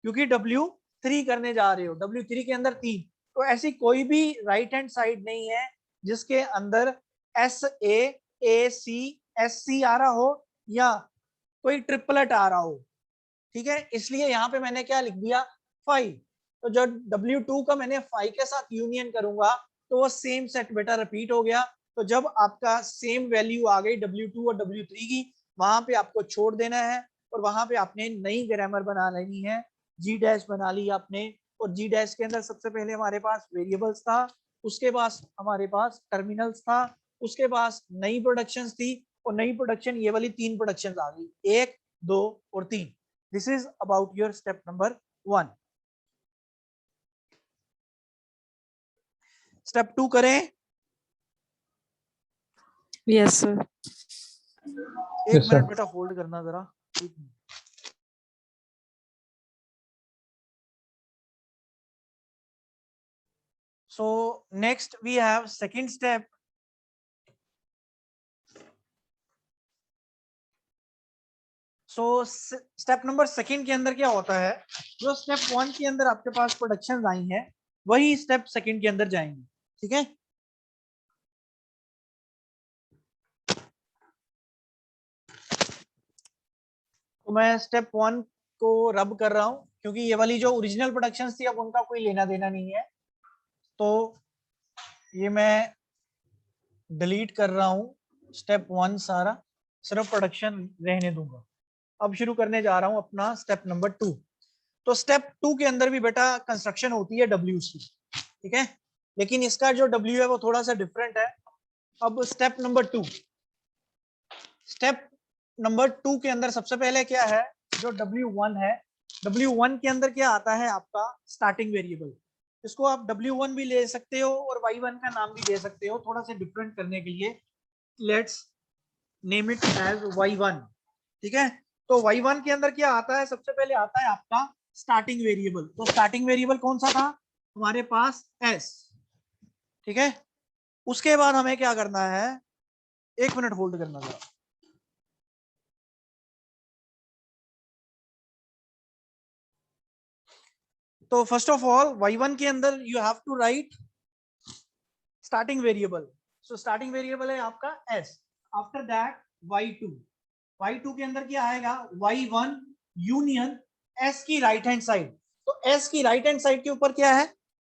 क्योंकि W3 करने जा रहे हो। W3 के अंदर 3। तो ऐसी कोई भी राइट हैंड साइड नहीं है जिसके अंदर SA, AC, SC आ रहा हो या कोई ट्रिपलेट आ रहा हो, ठीक है। इसलिए यहाँ पे मैंने क्या लिख दिया? 5। तो जो W2 का मैंने 5 के साथ यूनियन करूंगा तो वो सेम सेट बेटा रिपीट हो गया। तो जब आपका सेम वैल्यू आ गई W2 और W3 की, वहां पे आपको छोड़ देना है और वहां पे आपने नई ग्रामर बना लेनी है। जी डैश बना ली आपने, और जी डैश के अंदर सबसे पहले हमारे पास वेरिएबल्स था, उसके बाद हमारे पास टर्मिनल्स था, उसके पास नई प्रोडक्शंस थी, और नई प्रोडक्शन ये वाली 3 प्रोडक्शंस आ गई, 1 2 और 3। This is about your step number 1। Step 2 करें? Yes sir. एक मिनट बेटा होल्ड करना जरा। So next we have second step. So step number second के अंदर क्या होता है, जो स्टेप 1 के अंदर आपके पास प्रोडक्शन आई हैं वही स्टेप सेकंड के अंदर जाएंगे, ठीक है। तो मैं स्टेप 1 को रब कर रहा हूं क्योंकि ये वाली जो ओरिजिनल प्रोडक्शन थी अब उनका कोई लेना देना नहीं है, तो ये मैं डिलीट कर रहा हूं स्टेप 1 सारा, सिर्फ प्रोडक्शन रहने दूंगा। अब शुरू करने जा रहा हूं अपना स्टेप नंबर 2। तो स्टेप 2 के अंदर भी बेटा कंस्ट्रक्शन होती है W की, ठीक है, लेकिन इसका जो W है वो थोड़ा सा डिफरेंट है। अब स्टेप नंबर 2, स्टेप नंबर 2 के अंदर सबसे पहले क्या है, जो W1 है, W1 के अंदर क्या आता है आपका स्टार्टिंग वेरिएबल। इसको आप W1 भी ले सकते हो और Y1 का नाम भी दे सकते हो, थोड़ा सा डिफरेंट करने के लिए let's name it as Y1, ठीक है। तो Y1 के अंदर क्या आता है, सबसे पहले आता है आपका स्टार्टिंग वेरिएबल। तो स्टार्टिंग वेरिएबल कौन सा था हमारे पास, S, ठीक है। उसके बाद हमें क्या करना है, 1 मिनट होल्ड करना जरा। तो फर्स्ट ऑफ ऑल Y1 के अंदर you have to write starting variable. So starting variable है आपका S। आफ्टर दैट Y2 के अंदर क्या आएगा, Y1 यूनियन S की राइट हैंड साइड। तो S की राइट हैंड साइड के ऊपर क्या है,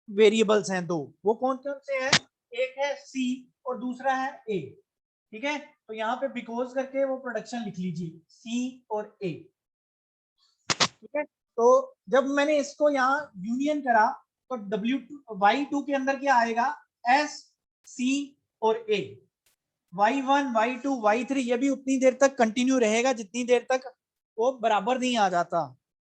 वेरिएबल्स हैं 2, वो कौन कौन से हैं, एक है C और दूसरा है A, ठीक है। तो यहाँ पे बिकॉज करके वो प्रोडक्शन लिख लीजिए C और A, ठीक है। तो जब मैंने इसको यहाँ यूनियन करा तो Y2 के अंदर क्या आएगा, S, C और A। Y1, Y2, Y3 ये भी उतनी देर तक कंटिन्यू रहेगा जितनी देर तक वो बराबर नहीं आ जाता,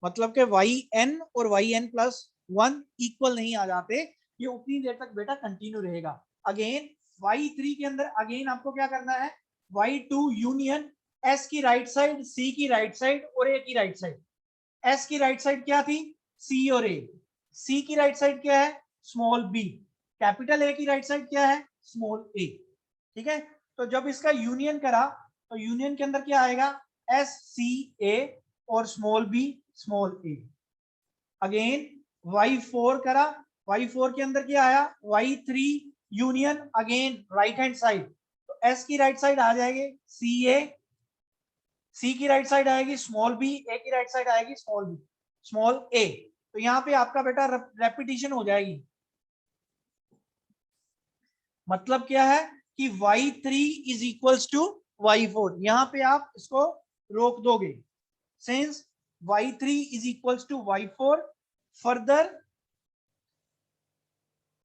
मतलब कि yn और yn+1 इक्वल नहीं आ जाते, ये उतनी देर तक बेटा कंटिन्यू रहेगा। अगेन Y3 के अंदर अगेन आपको क्या करना है, Y2 यूनियन S की राइट साइड, C की राइट साइड और A की राइट साइड। S की राइट साइड क्या थी, C और A। C की राइट साइड क्या है, स्मॉल b। कैपिटल A की राइट साइड क्या है, स्मॉल a, ठीक है। तो जब इसका यूनियन करा तो यूनियन के अंदर क्या आएगा, SCA और small b small a। Again Y4 करा, Y4 के अंदर क्या आया, Y3 union again right hand side. तो S की राइट साइड आ जाएगी CA, C की राइट साइड आएगी स्मॉल b, A की राइट साइड आएगी स्मॉल b स्मॉल a। तो यहाँ पे आपका बेटा रेपिटेशन हो जाएगी। मतलब क्या है कि Y3 is equals to Y4, यहाँ पे आप इसको रोक दोगे। Since Y3 is equals to Y4, further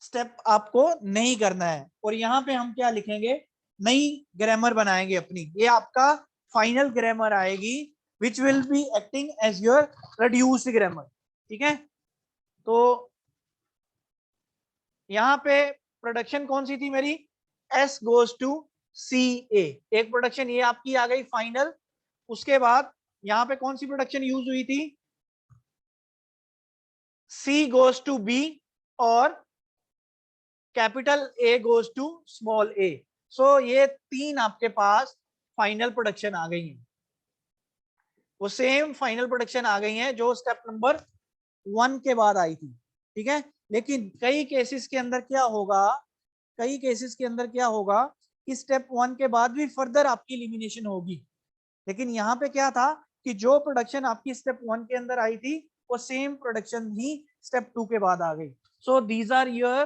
step आपको नहीं करना है। और यहाँ पे हम क्या लिखेंगे, नई ग्रामर बनाएंगे अपनी, ये आपका फाइनल ग्रामर आएगी which will be acting as your reduced grammar, ठीक है। तो यहाँ पे प्रोडक्शन कौन सी थी मेरी, S गोज टू CA, एक प्रोडक्शन ये आपकी आ गई फाइनल। उसके बाद यहाँ पे कौन सी प्रोडक्शन यूज हुई थी, C गोज टू B और capital A goes to small a। So ये 3 आपके पास फाइनल प्रोडक्शन आ गई हैं, वो सेम फाइनल प्रोडक्शन आ गई हैं जो स्टेप नंबर 1 के बाद आई थी, ठीक है। लेकिन कई केसेस के अंदर क्या होगा, कई केसेस के अंदर क्या होगा कि स्टेप 1 के बाद भी फर्दर आपकी एलिमिनेशन होगी। लेकिन यहाँ पे क्या था कि जो प्रोडक्शन आपकी स्टेप 1 के अंदर आई थी वो सेम प्रोडक्शन ही स्टेप 2 के बाद आ गई। So these are your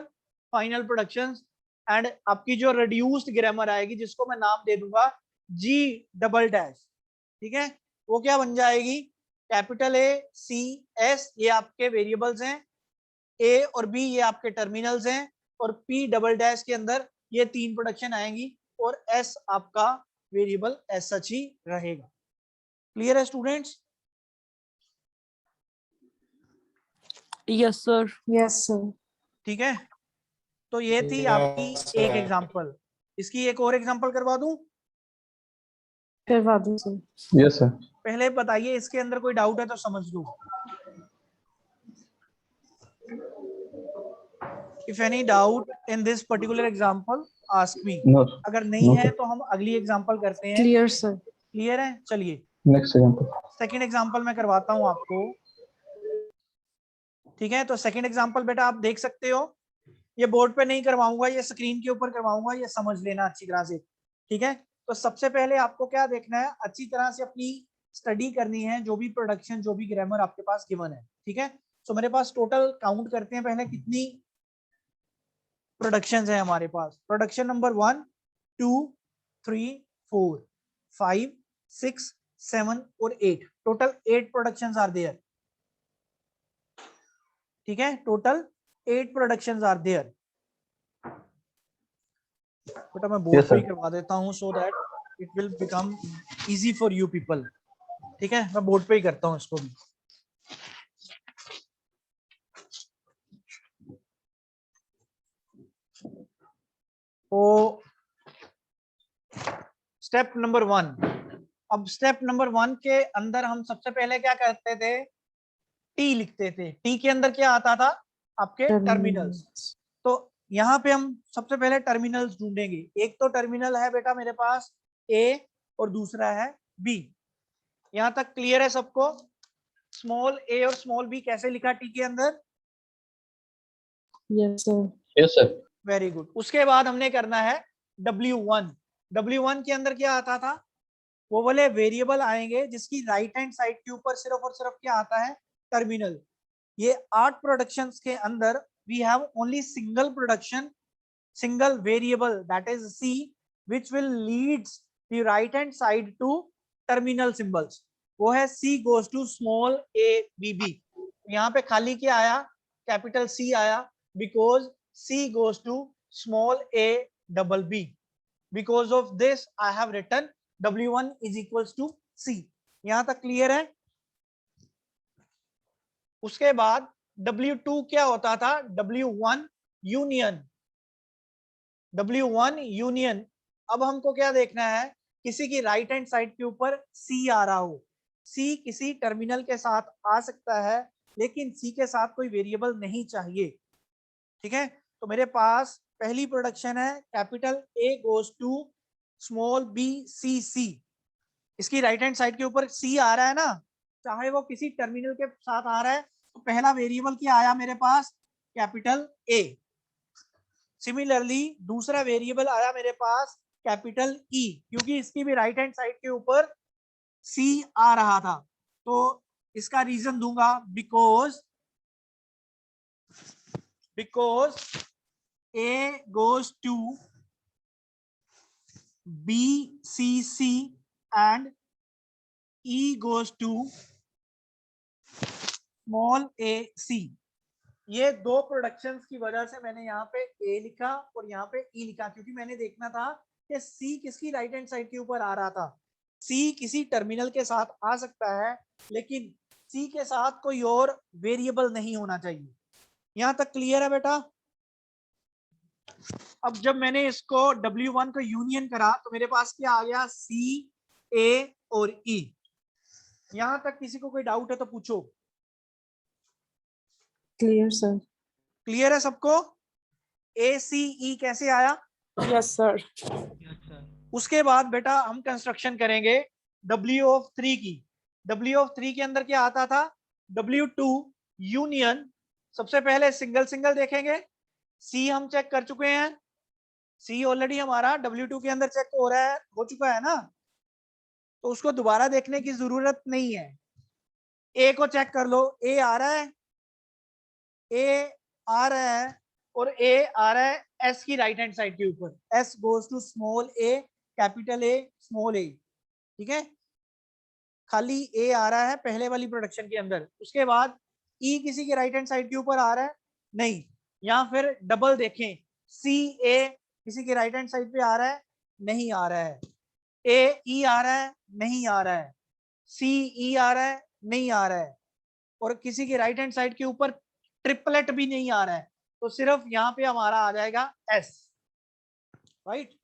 final productions and आपकी जो रिड्यूस्ड ग्रामर आएगी जिसको मैं नाम दे दूंगा G', ठीक है, वो क्या बन जाएगी, कैपिटल A, C, S ये आपके वेरिएबल्स हैं, A और B ये आपके टर्मिनल्स हैं, और P' के अंदर ये 3 प्रोडक्शन आएंगी और S आपका वेरिएबल एज सच ही रहेगा। क्लियर है students? Yes sir. Yes, sir. ठीक है, तो ये थी आपकी एक एग्जांपल। इसकी एक और एग्जांपल करवा दूं? करवा दो सर। Yes, sir. पहले बताइए इसके अंदर कोई डाउट है तो समझ लो। If any doubt in this particular example, ask me. No. अगर नहीं No, है sir. तो हम अगली एग्जांपल करते हैं। Clear, sir. क्लियर है? चलिए Next example. सेकंड एग्जांपल मैं करवाता हूं आपको, ठीक है। तो सेकंड एग्जांपल बेटा आप देख सकते हो, ये बोर्ड पे नहीं करवाऊंगा, ये स्क्रीन के ऊपर करवाऊंगा, ये समझ लेना अच्छी तरह से, ठीक है। तो सबसे पहले आपको क्या देखना है, अच्छी तरह से अपनी स्टडी करनी है, जो भी प्रोडक्शन, जो भी ग्रामर आपके पास गिवन है, ठीक है। तो मेरे पास टोटल काउंट करते हैं पहले कितनी प्रोडक्शंस है हमारे पास। प्रोडक्शन नंबर 1 2 3 4 5 6 7 और 8, टोटल 8 प्रोडक्शंस आर देयर, ठीक है। Total 8 productions are there. बेटा मैं बोर्ड Yes, पे ही sir. करवा देता हूँ so that it will become easy for you people, ठीक है। मैं बोर्ड पे ही करता हूँ इसको भी। तो स्टेप नंबर 1, अब स्टेप नंबर 1 के अंदर हम सबसे पहले क्या करते थे, टी लिखते थे। टी के अंदर क्या आता था, आपके टर्मिनल्स। तो यहाँ पे हम सबसे पहले टर्मिनल्स ढूंढेंगे। एक तो टर्मिनल है बेटा मेरे पास ए और दूसरा है बी। यहाँ तक क्लियर है सबको? स्मॉल ए और स्मॉल बी कैसे लिखा टी के अंदर? Yes, sir. Yes, sir. Very good. उसके बाद हमने करना है W1। W1 के अंदर क्या आता था, वो वाले वेरिएबल आएंगे जिसकी राइट हैंड साइड के ऊपर सिर्फ और सिर्फ क्या आता है, टर्मिनल। ये 8 प्रोडक्शंस के अंदर we have only single production, single variable, that is C, which will leads the right hand side to terminal symbols, वो है C goes to small a b b। यहाँ पे खाली क्या आया, कैपिटल C आया, because C goes to small a double b, because of this I have written W1 is equals to C। यहाँ तक क्लियर है? उसके बाद W2 क्या होता था, W1 यूनियन, W1 यूनियन। अब हमको क्या देखना है, किसी की राइट हैंड साइड के ऊपर C आ रहा हो। C किसी टर्मिनल के साथ आ सकता है, लेकिन C के साथ कोई वेरिएबल नहीं चाहिए, ठीक है। तो मेरे पास पहली प्रोडक्शन है, capital A goes to small b c c। इसकी राइट हैंड साइड के ऊपर C आ रहा है ना, चाहे वो किसी टर्मिनल के साथ आ रहा है, तो पहला वेरिएबल क्या आया मेरे पास, कैपिटल A। सिमिलरली दूसरा वेरिएबल आया मेरे पास कैपिटल ई, क्योंकि इसकी भी राइट हैंड साइड के ऊपर सी आ रहा था। तो इसका रीजन दूंगा, because A goes to B C C and E goes to small A C. ये दो प्रोडक्शंस की वजह से मैंने यहाँ पे ए लिखा और यहाँ पे ई लिखा, क्योंकि मैंने देखना था कि सी किसकी राइट हैंड साइड के ऊपर आ रहा था। सी किसी टर्मिनल के साथ आ सकता है, लेकिन सी के साथ कोई और वेरिएबल नहीं होना चाहिए। यहाँ तक क्लियर है बेटा? अब जब मैंने इसको W1 को यूनियन करा तो मेरे पास क्या आ गया, सी ए और ई। यहाँ तक किसी को कोई डाउट है तो पूछो। Clear, sir. क्लियर है सबको? ए सी ई कैसे आया? Yes, sir. उसके बाद बेटा हम कंस्ट्रक्शन करेंगे W3 की। W3 के अंदर क्या आता था, W2 यूनियन। सबसे पहले सिंगल सिंगल देखेंगे। C हम चेक कर चुके हैं, C ऑलरेडी हमारा W2 के अंदर चेक हो रहा है, हो चुका है ना, तो उसको दोबारा देखने की जरूरत नहीं है। A को चेक कर लो, A आ रहा है, A आ रहा है और A आ रहा है S की राइट हैंड साइड के ऊपर। S goes to small a, capital A, small a, ठीक है। खाली A आ रहा है पहले वाली प्रोडक्शन के अंदर। उसके बाद E किसी के राइट हैंड साइड के ऊपर आ रहा है नहीं, या फिर डबल देखें, C A किसी के राइट हैंड साइड पे आ रहा है नहीं आ रहा है, A E आ रहा है नहीं आ रहा है, C E आ रहा है नहीं आ रहा है, और किसी के राइट हैंड साइड के ऊपर ट्रिपलेट भी नहीं आ रहा है, तो सिर्फ यहाँ पे हमारा आ जाएगा S, राइट।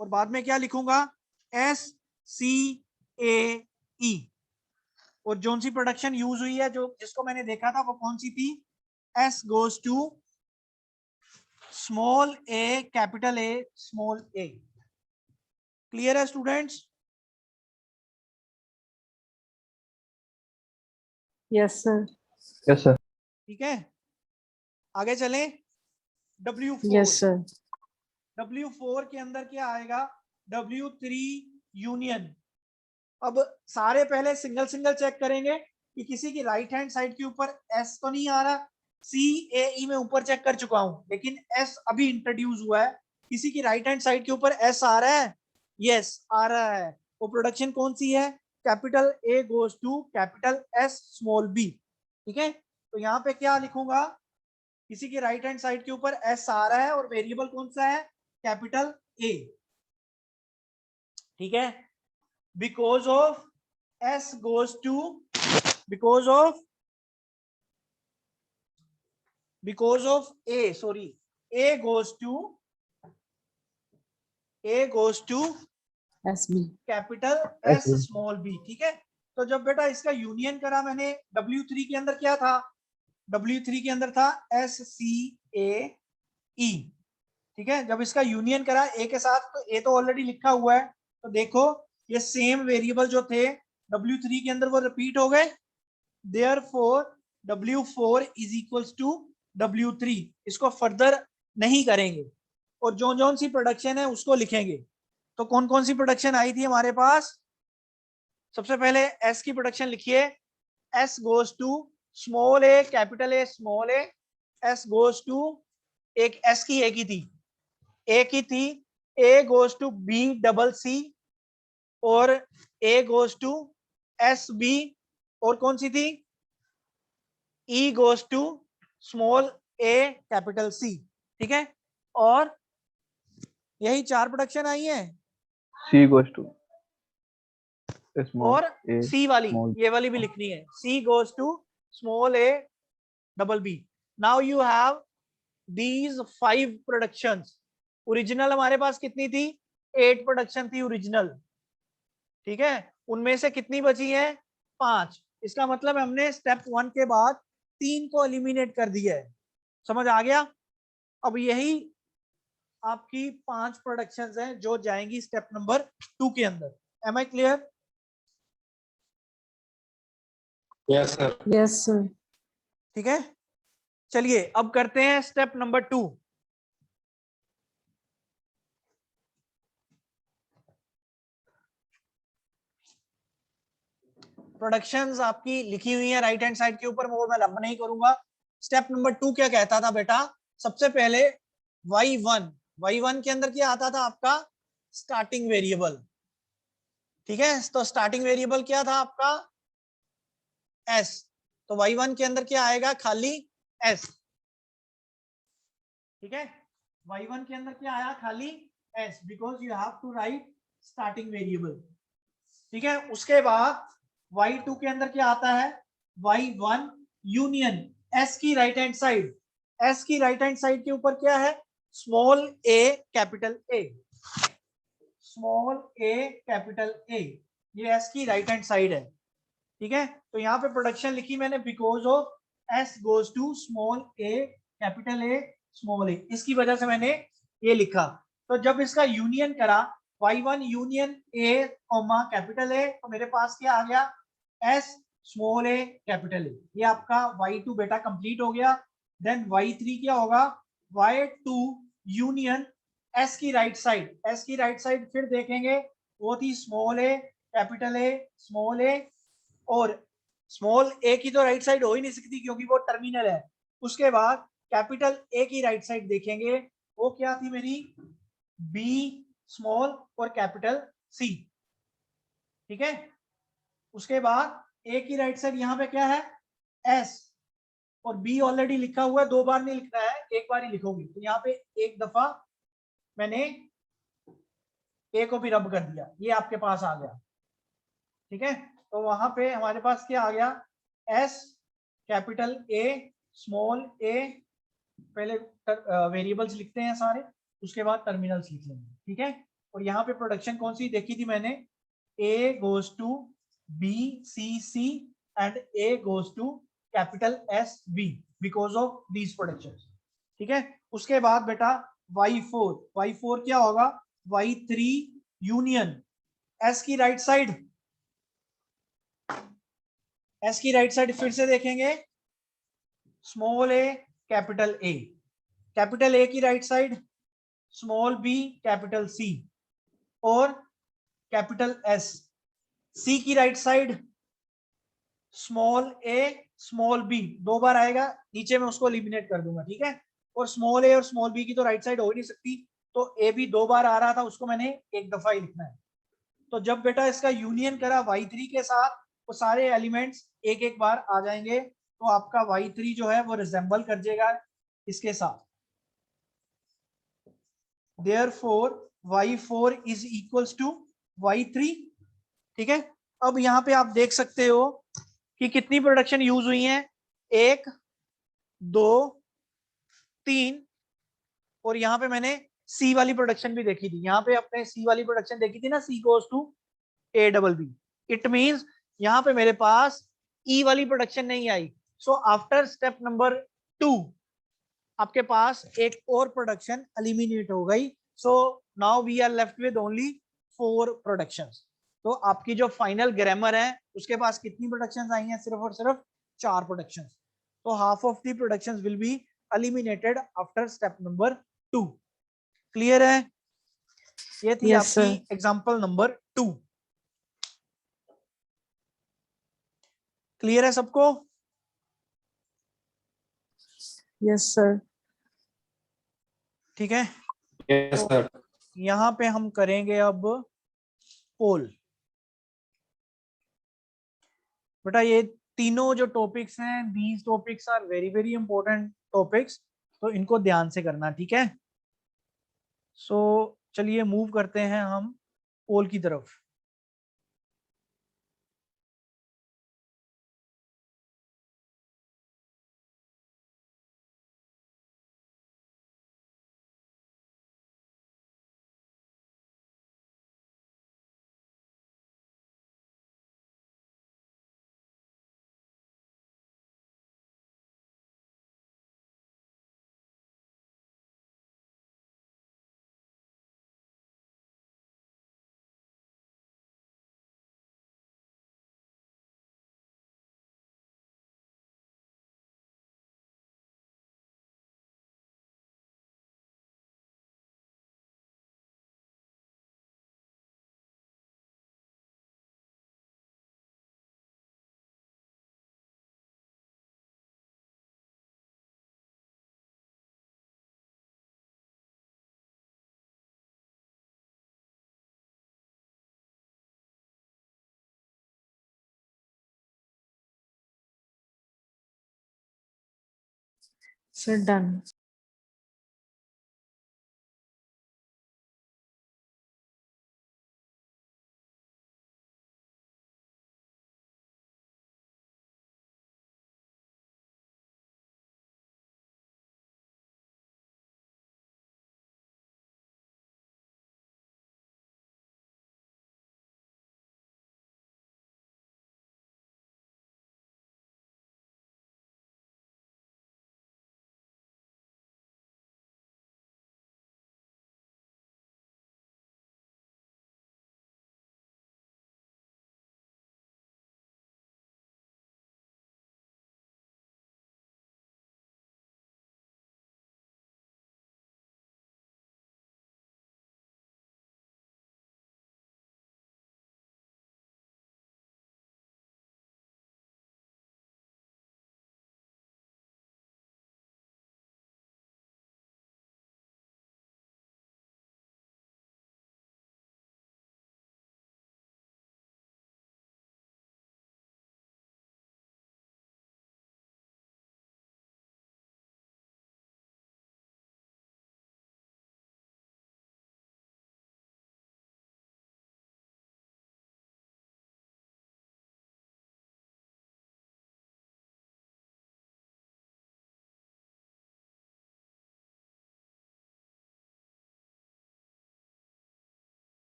और बाद में क्या लिखूंगा, S C A E। और जोन सी प्रोडक्शन यूज हुई है, जो जिसको मैंने देखा था, वो कौन सी थी, S goes to small a, capital A, small a। Clear है students? Yes, sir. Yes, sir. ठीक है, आगे चलें। W4, Yes, sir. W4 के अंदर क्या आएगा, W3 यूनियन। अब सारे पहले सिंगल सिंगल चेक करेंगे कि किसी की राइट हैंड साइड के ऊपर S तो नहीं आ रहा। CAE में ऊपर चेक कर चुका हूं, लेकिन S अभी इंट्रोड्यूस हुआ है। किसी की राइट हैंड साइड के ऊपर S आ रहा है, यस आ रहा है। वो प्रोडक्शन कौन सी है, capital A goes to capital S small b। ठीक है, तो यहाँ पे क्या लिखूंगा, किसी की राइट हैंड साइड के ऊपर S आ रहा है और वेरिएबल कौन सा है, कैपिटल A। ठीक है, because of S goes to, because of A, sorry, A goes to SB. Capital S SB. Small b। ठीक है, तो जब बेटा इसका यूनियन करा मैंने, W3 के अंदर क्या था, W3 के अंदर था SCAE। ठीक है, जब इसका यूनियन करा A के साथ, तो A तो ऑलरेडी लिखा हुआ है, तो देखो ये सेम वेरिएबल जो थे W3 के अंदर वो रिपीट हो गए। Therefore W4 is equals to W3। इसको फर्दर नहीं करेंगे और जो सी प्रोडक्शन है उसको लिखेंगे। तो कौन कौन सी प्रोडक्शन आई थी हमारे पास, सबसे पहले S की प्रोडक्शन लिखिए, S goes to small a capital A small a, S goes to, एक S की A की थी, A की थी, A goes to B double C, और A गोज टू SB, और कौन सी थी, E goes to small a capital C। ठीक है, और यही 4 प्रोडक्शन आई है, C goes to small और a C वाली, small ये वाली भी लिखनी है, C goes to small a double B। Now you have these 5 productions. Original हमारे पास कितनी थी, 8 प्रोडक्शन थी ओरिजिनल। ठीक है, उनमें से कितनी बची है, 5। इसका मतलब हमने स्टेप 1 के बाद 3 को एलिमिनेट कर दिया है। समझ आ गया। अब यही आपकी 5 प्रोडक्शंस हैं जो जाएंगी स्टेप नंबर 2 के अंदर। Am I clear? Yes, sir. Yes, sir. ठीक है, चलिए अब करते हैं स्टेप नंबर 2। प्रोडक्शंस आपकी लिखी हुई है राइट हैंड साइड के ऊपर, वो मैं लब नहीं करूंगा। स्टेप नंबर 2 क्या कहता था बेटा, सबसे पहले y1 के अंदर क्या आता था आपका, स्टार्टिंग वेरिएबल। ठीक है, तो स्टार्टिंग वेरिएबल क्या था आपका, s, तो y1 के अंदर क्या आएगा, खाली s। ठीक है, y1 के अंदर क्या आया, खाली s, because you have to write starting variable. ठीक है, उसके बाद y2 के अंदर क्या आता है, y1 यूनियन s की राइट हैंड साइड, s की राइट हैंड साइड के ऊपर क्या है, small a capital A, small a capital A, ये s की राइट हैंड साइड है। ठीक है, तो यहाँ पे प्रोडक्शन लिखी मैंने, because of s goes to small a capital A small a, इसकी वजह से मैंने ये लिखा। तो जब इसका यूनियन करा, y1 union a comma capital A, तो मेरे पास क्या आ गया, s small a capital A। ये आपका y2 बेटा कंप्लीट हो गया। देन y3 क्या होगा, y2 यूनियन s की राइट साइड, s की राइट साइड फिर देखेंगे, वो थी small a capital A small a, और स्मॉल a की तो राइट साइड हो ही नहीं सकती क्योंकि वो टर्मिनल है। उसके बाद कैपिटल A की राइट साइड देखेंगे, वो क्या थी मेरी, B स्मॉल और कैपिटल C। ठीक है, उसके बाद A की राइट साइड यहाँ पे क्या है, S, और B ऑलरेडी लिखा हुआ है, 2 बार नहीं लिखना है, एक बार ही लिखोगे। तो यहाँ पे एक दफा मैंने A को भी रब कर दिया, ये आपके पास आ गया। ठीक है, तो वहां पे हमारे पास क्या आ गया, S capital A small a, पहले वेरिएबल्स लिखते हैं सारे, उसके बाद टर्मिनल्स लिख लेंगे। ठीक है, और यहाँ पे प्रोडक्शन कौन सी देखी थी मैंने, A goes to B C C and A goes to capital S B because of these production. ठीक है, उसके बाद बेटा y4 क्या होगा, y3 यूनियन S की राइट साइड, एस की राइट साइड फिर से देखेंगे, small A capital A, capital A की right side small B capital C, और कैपिटल एस। सी की right side small A small B, दो बार आएगा, नीचे मैं उसको एलिमिनेट कर दूंगा, ठीक है। और स्मॉल ए और स्मॉल बी की तो राइट साइड हो ही नहीं सकती, तो ए भी दो बार आ रहा था, उसको मैंने एक दफा ही लिखना है। तो जब बेटा इसका यूनियन करा y3 के साथ, वो सारे एलिमेंट्स एक एक बार आ जाएंगे, तो आपका y3 जो है वो रिजेंबल कर जाएगा इसके साथ। Therefore y4 is equals to y3, ठीक है। अब यहाँ पे आप देख सकते हो कि कितनी प्रोडक्शन यूज हुई है, 1 2 3, और यहाँ पे मैंने सी वाली प्रोडक्शन भी देखी थी, यहाँ पे अपने सी वाली प्रोडक्शन देखी थी ना, C goes to A double B. It means यहाँ पे मेरे पास ई वाली प्रोडक्शन नहीं आई। सो आफ्टर स्टेप नंबर 2 आपके पास एक और प्रोडक्शन एलिमिनेट हो गई। So now we are left with only 4 productions. तो आपकी जो फाइनल ग्रामर है उसके पास कितनी प्रोडक्शंस आई हैं, सिर्फ और सिर्फ 4 प्रोडक्शंस। तो half of the productions will be eliminated after step number 2। Clear है? ये थी Yes, आपकी sir. Example number 2। क्लियर है सबको? Yes, sir. ठीक है, Yes, तो sir. यहाँ पे हम करेंगे अब पोल। बेटा ये तीनों जो टॉपिक्स हैं, these topics are very very important topics, तो इनको ध्यान से करना, ठीक है। सो चलिए मूव करते हैं हम पोल की तरफ। Sir, done.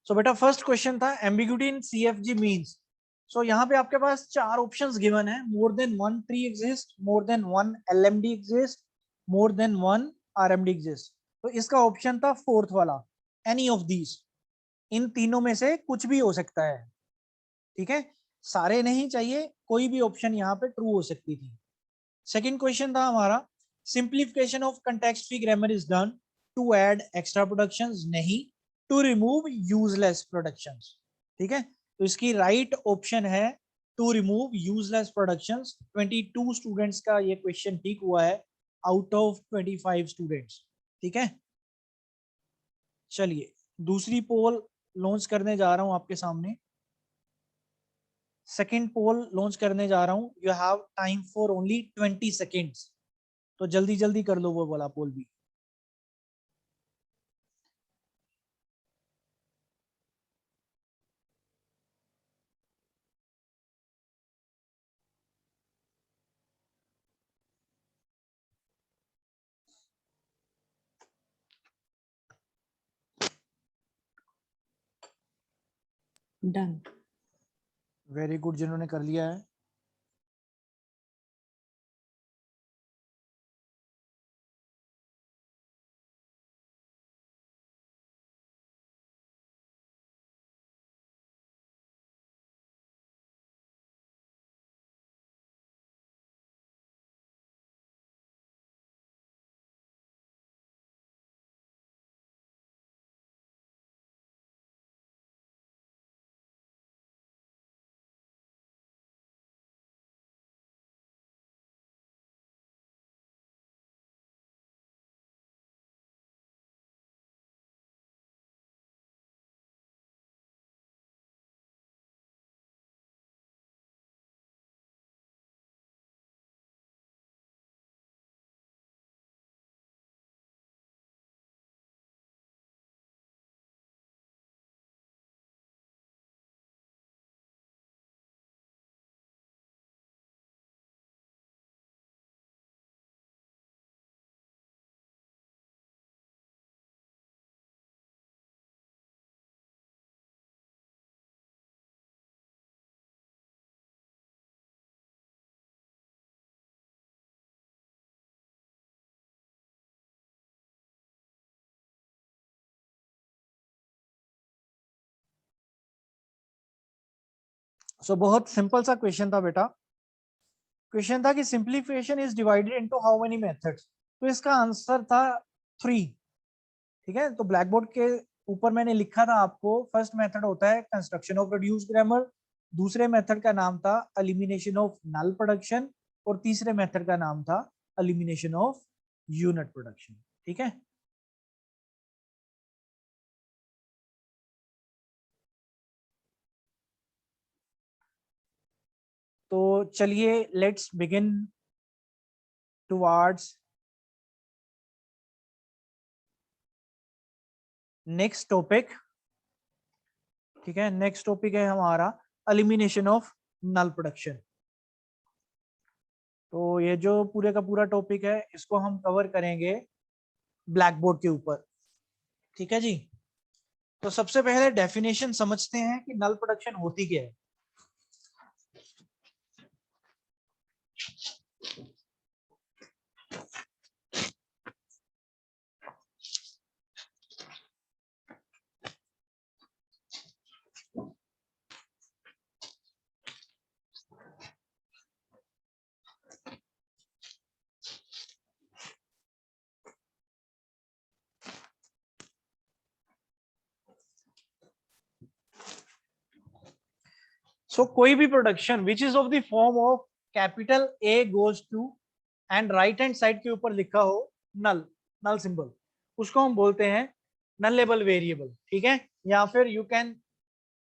सो बेटा फर्स्ट क्वेश्चन था एम्बिग्यूटी इन सीएफजी मींस। सो यहाँ पे आपके पास चार ऑप्शंस गिवन है, more than one tree exist, more than one LMD exist, more than one RMD exist. तो इसका ऑप्शन था फोर्थ वाला, एनी ऑफ दीज, इन तीनों में से कुछ भी हो सकता है। ठीक है, सारे नहीं चाहिए, कोई भी ऑप्शन यहाँ पे ट्रू हो सकती थी। सेकंड क्वेश्चन था हमारा simplification of context free grammar is done to add extra productions, नहीं, टू रिमूव यूजलेस प्रोडक्शंस। ठीक है, तो इसकी राइट ऑप्शन है to remove useless productions. 22 students का ये क्वेश्चन ठीक हुआ है आउट ऑफ 25 स्टूडेंट्स। ठीक है, चलिए दूसरी पोल लॉन्च करने जा रहा हूं आपके सामने। सेकंड पोल लॉन्च करने जा रहा हूं। You have time for only 20 seconds, तो जल्दी जल्दी कर लो वो वाला पोल भी। Done. वेरी गुड, जिन्होंने कर लिया है। बहुत सिंपल सा क्वेश्चन था बेटा। क्वेश्चन था कि simplification is divided into how many methods, तो इसका आंसर था 3। ठीक है, तो ब्लैक बोर्ड के ऊपर मैंने लिखा था आपको, फर्स्ट मेथड होता है कंस्ट्रक्शन ऑफ रिड्यूस्ड ग्रामर, दूसरे मेथड का नाम था एलिमिनेशन ऑफ नल प्रोडक्शन, और तीसरे मेथड का नाम था एलिमिनेशन ऑफ यूनिट प्रोडक्शन। ठीक है, तो चलिए let's begin towards next topic. ठीक है, नेक्स्ट टॉपिक है हमारा एलिमिनेशन ऑफ नल प्रोडक्शन। तो ये जो पूरे का पूरा टॉपिक है इसको हम कवर करेंगे ब्लैक बोर्ड के ऊपर। ठीक है जी, तो सबसे पहले डेफिनेशन समझते हैं कि नल प्रोडक्शन होती क्या है। कोई भी production which is of the form of capital A goes to and right hand side के ऊपर लिखा हो नल, नल सिंबल, उसको हम बोलते हैं नलेबल वेरिएबल। ठीक है, या फिर you can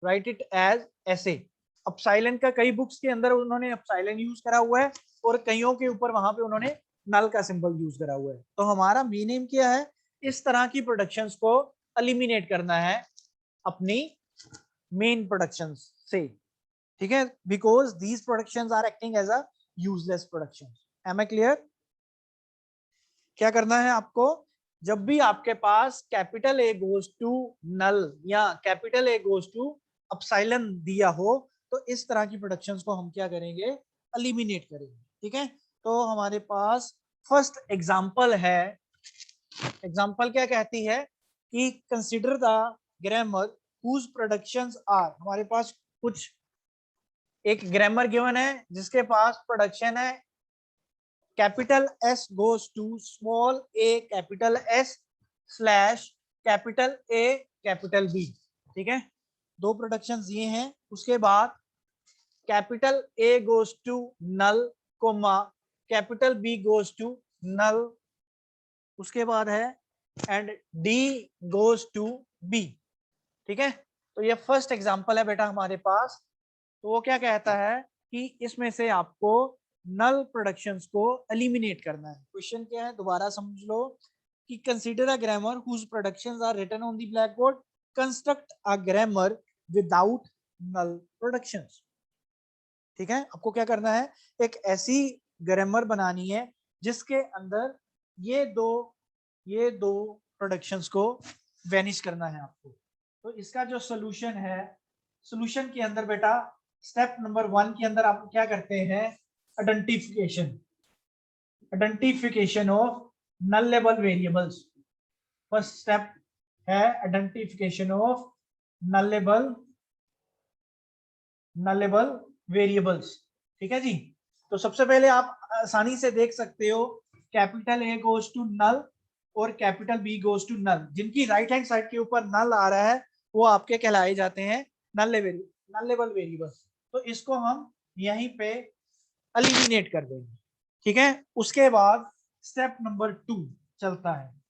write it as ऐसे। अपसाइलन का कई बुक्स के अंदर उन्होंने अपसाइलन यूज करा हुआ है और कईयों के ऊपर वहां पे उन्होंने नल का सिंबल यूज करा हुआ है। तो हमारा मेन एम क्या है, इस तरह की प्रोडक्शंस को एलिमिनेट करना है अपनी मेन प्रोडक्शंस से। ठीक है, because these productions are acting as a useless production. Am I clear? क्या करना है आपको, जब भी आपके पास capital A goes to null या capital A goes to epsilon दिया हो, तो इस तरह की प्रोडक्शंस को हम क्या करेंगे, एलिमिनेट करेंगे। ठीक है, तो हमारे पास फर्स्ट एग्जांपल है, एग्जांपल क्या कहती है कि consider the grammar whose productions are, हमारे पास कुछ एक ग्रामर गिवन है जिसके पास प्रोडक्शन है capital S goes to small A capital S slash capital A capital B. ठीक है, दो प्रोडक्शंस ये हैं। उसके बाद capital A goes to null comma capital B goes to null, उसके बाद है and D goes to B. ठीक है, तो ये फर्स्ट एग्जांपल है बेटा हमारे पास। तो वो क्या कहता है कि इसमें से आपको नल प्रोडक्शंस को एलिमिनेट करना है। क्वेश्चन क्या है, दोबारा समझ लो कि consider a grammar whose productions are written on the black board, construct a grammar without null productions. ठीक है, आपको क्या करना है, एक ऐसी ग्रामर बनानी है जिसके अंदर ये दो प्रोडक्शंस को वैनिश करना है आपको। तो इसका जो सोल्यूशन है, सोल्यूशन के अंदर बेटा स्टेप नंबर 1 के अंदर आप क्या करते हैं, identification of nullable variables. First step है आइडेंटिफिकेशन ऑफ नलेबल वेरिएबल्स। ठीक है जी, तो सबसे पहले आप आसानी से देख सकते हो capital A goes to null और capital B goes to null, जिनकी राइट हैंड साइड के ऊपर नल आ रहा है वो आपके कहलाए जाते हैं नलेबल वेरिएबल्स। तो इसको हम यहीं पे एलिमिनेट कर देंगे। ठीक है, उसके बाद स्टेप नंबर 2 चलता है।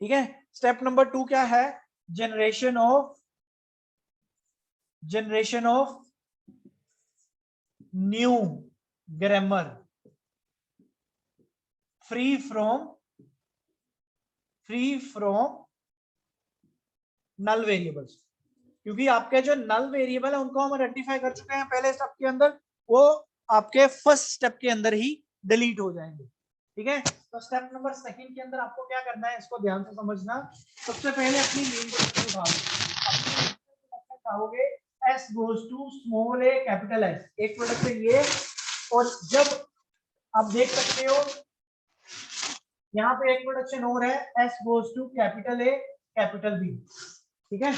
ठीक है, स्टेप नंबर 2 क्या है, generation of new grammar free from null variables. क्योंकि आपके जो नल वेरिएबल है उनको हम आइडेंटिफाई कर चुके हैं पहले स्टेप के अंदर, वो आपके फर्स्ट स्टेप के अंदर ही डिलीट हो जाएंगे। ठीक है, तो स्टेप नंबर 2 के अंदर आपको क्या करना है, इसको ध्यान से समझना। सबसे पहले अपनी मेन प्रोडक्शन उठाओगे, S goes to small A capital S, एक प्रोडक्शन ये, और जब आप देख सकते हो यहाँ पे एक प्रोडक्शन और है, S goes to capital A capital B. ठीक है,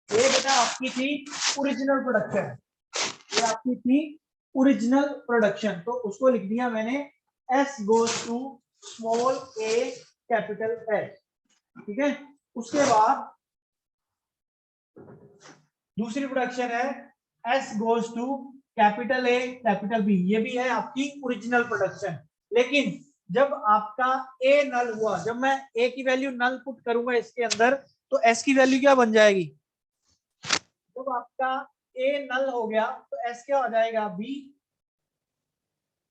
ये बेटा आपकी थी ओरिजिनल प्रोडक्शन, ये आपकी थी ओरिजिनल प्रोडक्शन, तो उसको लिख दिया मैंने S goes to small A capital S. ठीक है, उसके बाद दूसरी प्रोडक्शन है S goes to capital A capital B, ये भी है आपकी ओरिजिनल प्रोडक्शन। लेकिन जब आपका ए नल हुआ, जब मैं ए की वैल्यू नल पुट करूंगा इसके अंदर, तो एस की वैल्यू क्या बन जाएगी, जब आपका ए नल हो गया तो एस क्या हो जाएगा, बी।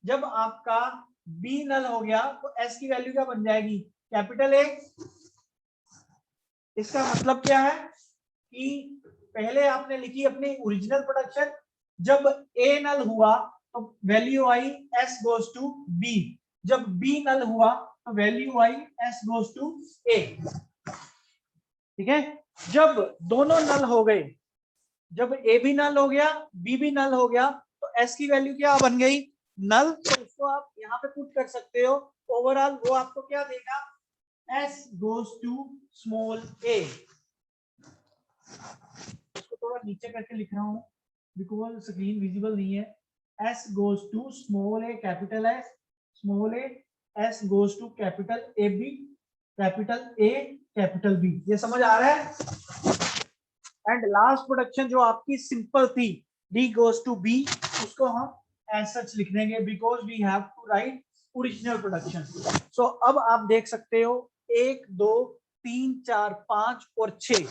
जब आपका बी नल हो गया तो एस की वैल्यू क्या बन जाएगी, कैपिटल ए। इसका मतलब क्या है कि पहले आपने लिखी अपनी ओरिजिनल प्रोडक्शन, जब ए नल हुआ तो वैल्यू आई एस गोज टू बी, जब बी नल हुआ तो वैल्यू आई एस गोज टू ए। ठीक है, जब दोनों नल हो गए, जब ए भी नल हो गया बी भी नल हो गया, तो एस की वैल्यू क्या बन गई, नल। तो उसको आप यहाँ पे पुट कर सकते हो, ओवरऑल वो आपको क्या देगा, एस गोज टू स्मॉल ए। इसको थोड़ा नीचे करके लिख रहा हूँ बिकॉज स्क्रीन विजिबल नहीं है। S goes to small A capital S small A, S goes to capital A B capital A capital B. ये समझ आ रहा है। एंड लास्ट प्रोडक्शन जो आपकी सिंपल थी, डी गोज टू बी, उसको हम एज सच लिख देंगे because we have to write original production. So अब आप देख सकते हो 1 2 3 4 5 और 6।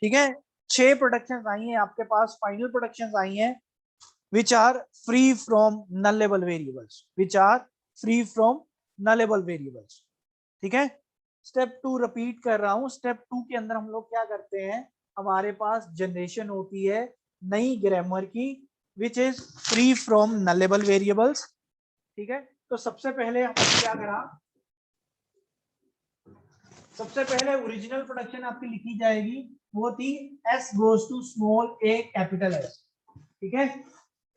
ठीक है, 6 प्रोडक्शंस आई हैं आपके पास, फाइनल प्रोडक्शंस आई हैं which are free from nullable variables, which are free from nullable variables। ठीक है, स्टेप 2 रिपीट कर रहा हूं। स्टेप 2 के अंदर हम लोग क्या करते हैं, हमारे पास जनरेशन होती है नई ग्रामर की which is free from nullable variables। ठीक है, तो सबसे पहले हमने क्या करा, सबसे पहले ओरिजिनल प्रोडक्शन आपकी लिखी जाएगी, वो थी S goes to small a capital S, ठीक है,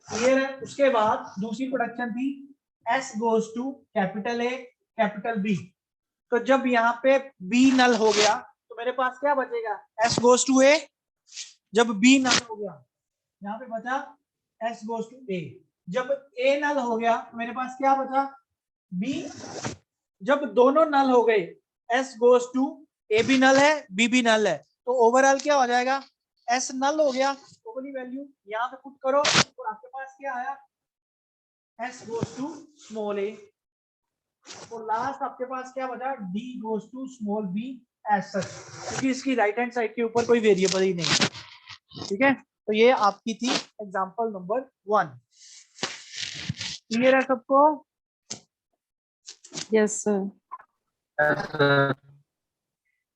क्लियर है। उसके बाद दूसरी प्रोडक्शन थी S goes to capital A capital B। तो जब यहाँ पे B नल हो गया तो मेरे पास क्या बचेगा, S goes to A। जब B नल हो गया, यहाँ पे बचा S goes to A। जब A नल हो गया तो मेरे पास क्या बचा, B। जब दोनों नल हो गए, S goes to A भी नल है, B भी नल है, तो ओवरऑल क्या हो जाएगा, S नल हो गया। तो वाली वैल्यू यहाँ पे पुट करो और आपके पास क्या आया, S goes to small a। और लास्ट आपके पास क्या बचा, D goes to small b as such, क्योंकि इसकी राइट हैंड साइड के ऊपर कोई वेरिएबल ही नहीं है, ठीक है। तो ये आपकी थी एग्जांपल नंबर 1। क्लियर है सबको? Yes, sir. Yes, sir.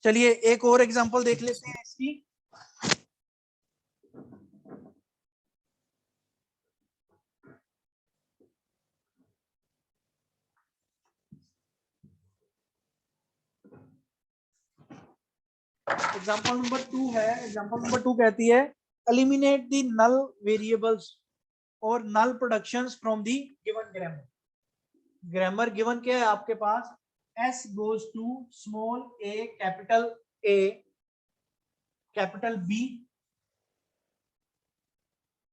चलिए एक और एग्जांपल देख लेते हैं इसकी। एग्जांपल नंबर 2 है। एग्जांपल नंबर 2 कहती है एलिमिनेट द नल वेरिएबल्स और null productions from the given grammar. Grammar given क्या है आपके पास, S goes to small a capital A capital B,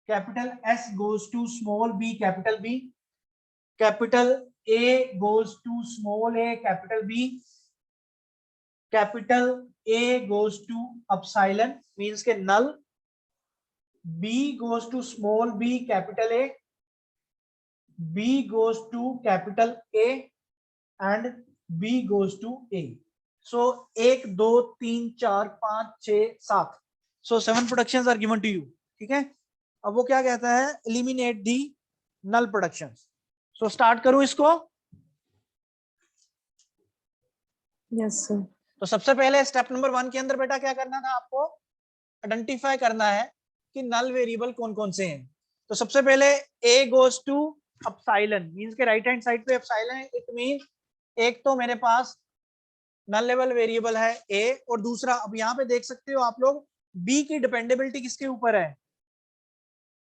capital S goes to small b capital B, capital A goes to small a capital B, capital A goes to epsilon means के null, B goes to small b capital A, B goes to capital A and B goes to A। So 1 2 3 4 5 6 7, so 7 productions are given to you, ठीक है। अब वो क्या कहता है, eliminate the null productions। So start करूं इसको। Yes, sir. तो सबसे पहले स्टेप नंबर 1 के अंदर बेटा क्या करना था आपको, आइडेंटिफाई करना है कि नल वेरिएबल कौन कौन से हैं। तो सबसे पहले A goes to epsilon means के राइट हैंड साइड पे epsilon है, इट मींस एक तो मेरे पास नल लेवल वेरिएबल है A, और दूसरा अब यहाँ पे देख सकते हो आप लोग B की डिपेंडेबिलिटी किसके ऊपर है,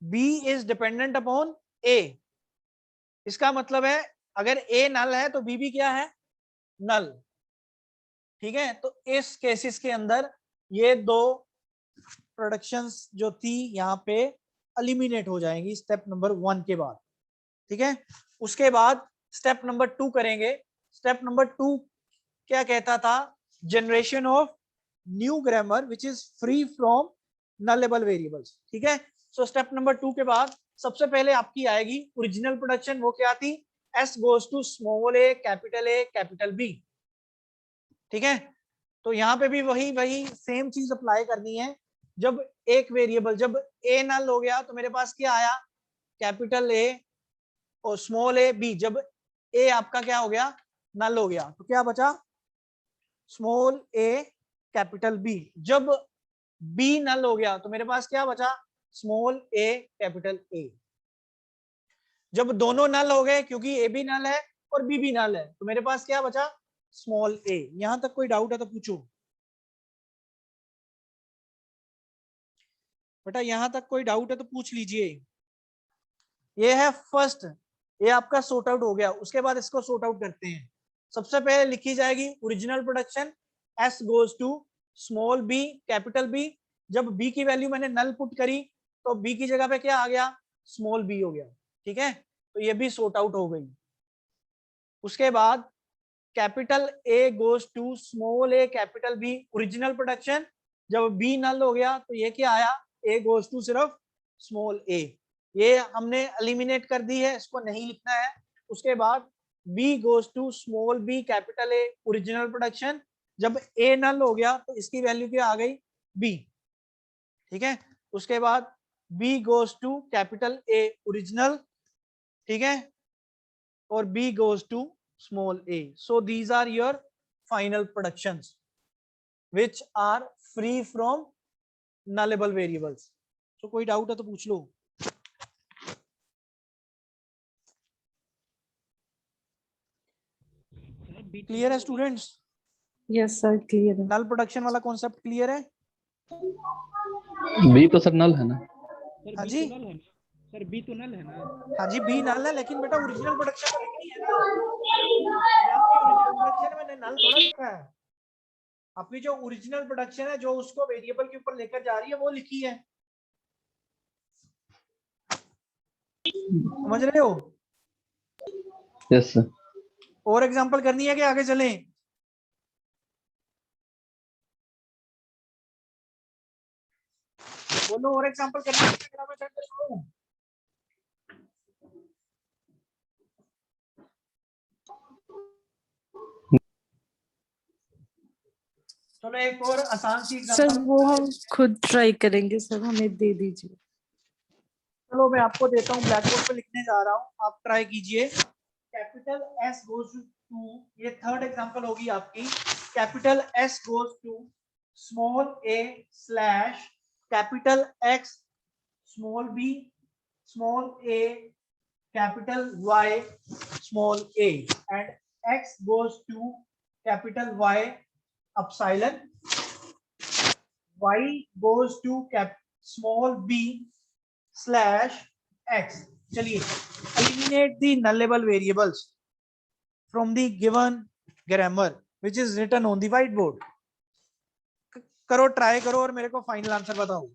B is dependent upon A। इसका मतलब है अगर A नल है तो B भी क्या है, नल, ठीक है। तो इस केसेस के अंदर ये दो प्रोडक्शंस जो थी यहाँ पे एलिमिनेट हो जाएंगी स्टेप नंबर 1 के बाद, ठीक है। उसके बाद स्टेप नंबर 2 करेंगे। स्टेप नंबर 2 क्या कहता था, generation of new grammar which is free from nullable variables, ठीक है। सो स्टेप नंबर 2 के बाद सबसे पहले आपकी आएगी ओरिजिनल प्रोडक्शन, वो क्या थी, S goes to small a capital B, ठीक है। तो यहाँ पे भी वही सेम चीज अप्लाई करनी है। जब एक वेरिएबल, जब A नल हो गया तो मेरे पास क्या आया, कैपिटल A और स्मॉल a B। जब A आपका क्या हो गया, नल हो गया, तो क्या बचा, स्मॉल a कैपिटल B। जब B नल हो गया तो मेरे पास क्या बचा, स्मॉल a कैपिटल A। जब दोनों नल हो गए, क्योंकि A भी नल है और B भी नल है, तो मेरे पास क्या बचा, स्मॉल a। यहां तक कोई डाउट है तो पूछो बेटा, यहां तक कोई डाउट है तो पूछ लीजिए। ये है फर्स्ट, ये आपका सॉर्ट आउट हो गया। उसके बाद इसको सॉर्ट आउट करते हैं। सबसे पहले लिखी जाएगी original production, S goes to small b capital B। जब B की वैल्यू मैंने नल पुट करी तो B की जगह पे क्या आ गया, स्मॉल b हो गया, ठीक है। तो ये भी सॉर्ट आउट हो गई। उसके बाद capital A goes to small a capital B original production. जब B नल हो गया तो ये क्या आया, A goes to सिर्फ स्मॉल a। ये हमने एलिमिनेट कर दी है, इसको नहीं लिखना है। उसके बाद B goes to small b capital A original production. जब A नल हो गया तो इसकी वैल्यू क्या आ गई, B, ठीक है। उसके बाद B goes to capital A original, ठीक है, और B goes to small a। So these are your final productions which are free from nullable variables। So कोई डाउट है तो पूछ लो। क्लियर है स्टूडेंट्स? Yes, sir. Clear. है. नल प्रोडक्शन वाला कॉन्सेप्ट क्लियर है? बी तो सर नल है ना? हाँ जी, सर बी तो नल है ना? हाँ जी, बी नल है, लेकिन बेटा ओरिजिनल प्रोडक्शन तो लिखनी है ना। ये आपकी ओरिजिनल प्रोडक्शन मैंने नल थोड़ा लिखा है। आपकी जो ओरिजिनल प्रोडक्शन है, जो उसको वेरिएबल के ऊपर लेकर जा रही है, वो लिखी है। समझ रहे हो? Yes sir. और एग्जांपल करनी है कि आगे चलें? बोलो, और एग्जांपल करनी है कि मैं चल करूं? चलो एक और आसान सी सर एग्जांपल। वो हम खुद ट्राई करेंगे सर, हमें दे दीजिए। चलो मैं आपको देता हूँ, ब्लैक बोर्ड पे लिखने जा रहा हूँ, आप ट्राई कीजिए। कैपिटल एस गोज टू, ये थर्ड एग्जांपल होगी आपकी। Capital S goes to small A slash capital X small B small A capital Y small A and X goes to capital Y epsilon, y goes to cap small b slash x. चलिए, eliminate the nullable variables from the given grammar which is written on the whiteboard. करो, ट्राई करो और मेरे को फाइनल आंसर बताओ।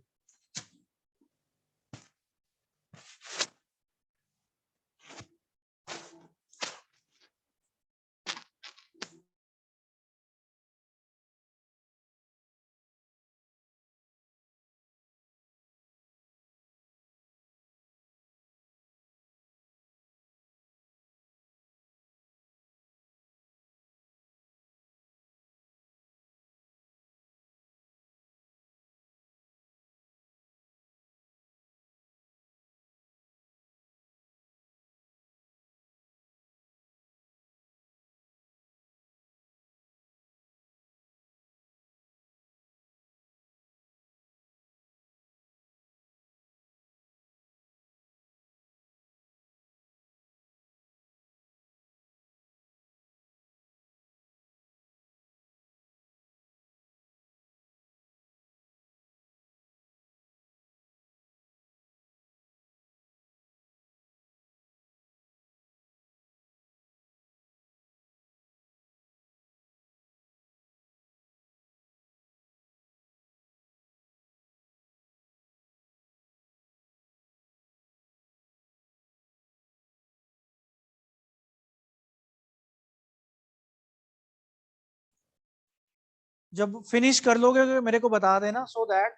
जब फिनिश कर लोगे तो मेरे को बता देना, so that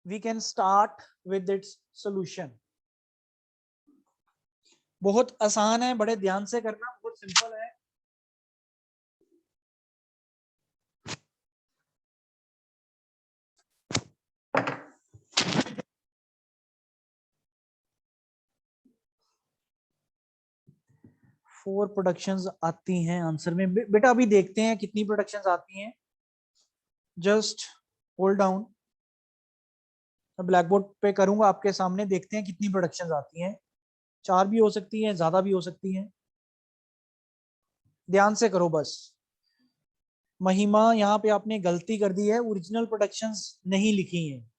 we can start with its solution. बहुत आसान है, बड़े ध्यान से करना, बहुत सिंपल है। फोर प्रोडक्शंस आती हैं आंसर में। बेटा अभी देखते हैं कितनी प्रोडक्शंस आती हैं। जस्ट होल्ड डाउन, मैं ब्लैक बोर्ड पे करूंगा आपके सामने, देखते हैं कितनी प्रोडक्शंस आती हैं। 4 भी हो सकती हैं, ज्यादा भी हो सकती हैं। ध्यान से करो बस। महिमा, यहाँ पे आपने गलती कर दी है, ओरिजिनल प्रोडक्शंस नहीं लिखी हैं।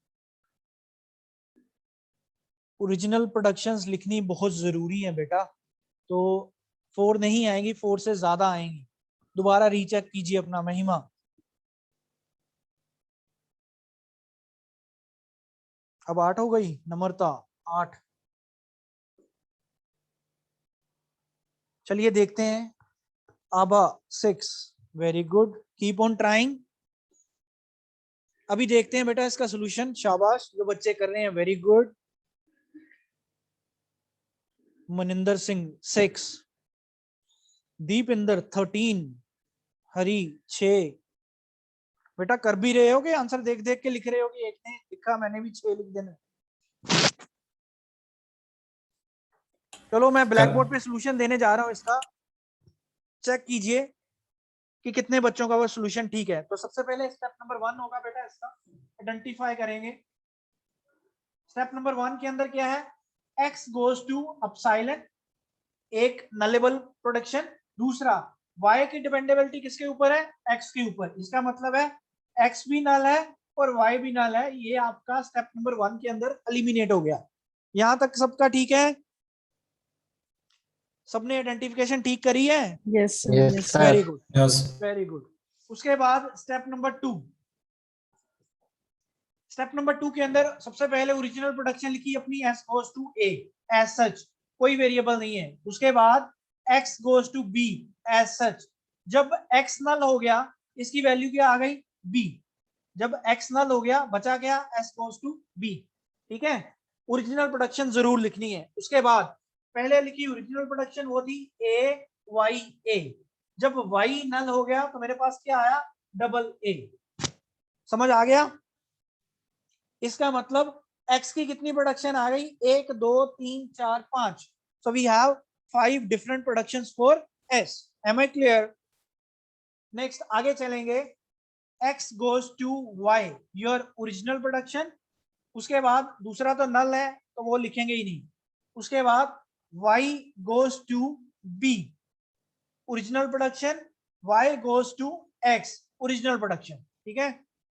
ओरिजिनल प्रोडक्शंस लिखनी बहुत जरूरी है बेटा। तो 4 नहीं आएंगी, 4 से ज्यादा आएंगी। दोबारा रीचेक कीजिए अपना महिमा। अब 8 हो गई नम्रता, 8। चलिए देखते हैं। आबा 6, very good, keep on trying. अभी देखते हैं बेटा इसका सॉल्यूशन। शाबाश जो बच्चे कर रहे हैं, वेरी गुड। मनिंदर सिंह 6, दीपिंदर 13, हरी 6। बेटा कर भी रहे हो कि आंसर देख देख के लिख रहे हो कि एक ने लिखा मैंने भी 6 लिख देना? चलो मैं ब्लैक बोर्ड पे सॉल्यूशन देने जा रहा हूं इसका, चेक कीजिए कि कितने बच्चों का वो सॉल्यूशन ठीक है। तो सबसे पहले स्टेप नंबर 1 होगा बेटा, इसका आइडेंटिफाई करेंगे। स्टेप नंबर 1 के अंदर क्या है? x गोज टू अपसाइलन, एक नलेबल प्रोडक्शन, दूसरा, y की डिपेंडेबिलिटी किसके ऊपर है? x के ऊपर। इसका मतलब है x भी नल है और y भी नल है। ये आपका स्टेप नंबर 1 के अंदर एलिमिनेट हो गया। यहां तक सबका ठीक है? सबने आइडेंटिफिकेशन ठीक करी है? Yes, sir. Yes, Yes. sir. Very good, yes very good. उसके बाद स्टेप नंबर 2। स्टेप नंबर 2 के अंदर सबसे पहले ओरिजिनल प्रोडक्शन लिखी अपनी s goes to a as such, कोई वेरिएबल नहीं है। उसके बाद x goes to b as such. जब x नल हो गया, इसकी वैल्यू क्या आ गई? b। जब x नल हो गया, बचा क्या? s goes to b। ठीक है, ओरिजिनल प्रोडक्शन जरूर लिखनी है। उसके बाद पहले लिखी ओरिजिनल प्रोडक्शन, वो थी a y a। जब y नल हो गया तो मेरे पास क्या आया? Double a। समझ आ गया? इसका मतलब x की कितनी प्रोडक्शन आ गई? 1 2 3 4 5। So we have 5 different productions for s। Am I clear? Next आगे चलेंगे। x goes to y, your original production. उसके बाद दूसरा तो नल है तो वो लिखेंगे ही नहीं। उसके बाद y goes to b, original production. y goes to x, original production. ठीक है,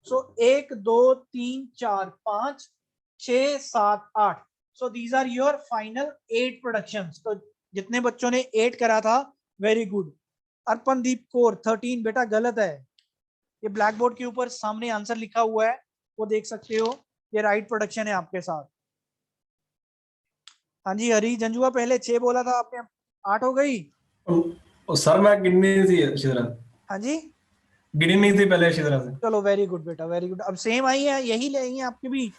so 1 2 3 4 5 6 7 8। So these are your final 8 productions. तो जितने बच्चों ने 8 करा था, वेरी गुड। अर्पणदीप कौर 13, बेटा गलत है। ये ब्लैक बोर्ड के ऊपर सामने आंसर लिखा हुआ है, वो देख सकते हो। ये राइट प्रोडक्शन है आपके साथ। हाँ जी हरी जंजुआ, पहले 6 बोला था आपने, 8 हो गई। सर मैं गिननी थी अच्छी तरह, हाँ जी, गिनी नहीं थी पहले अच्छी तरह से। चलो वेरी गुड बेटा, वेरी गुड। अब सेम आई है, यही ले आई है आपकी भी।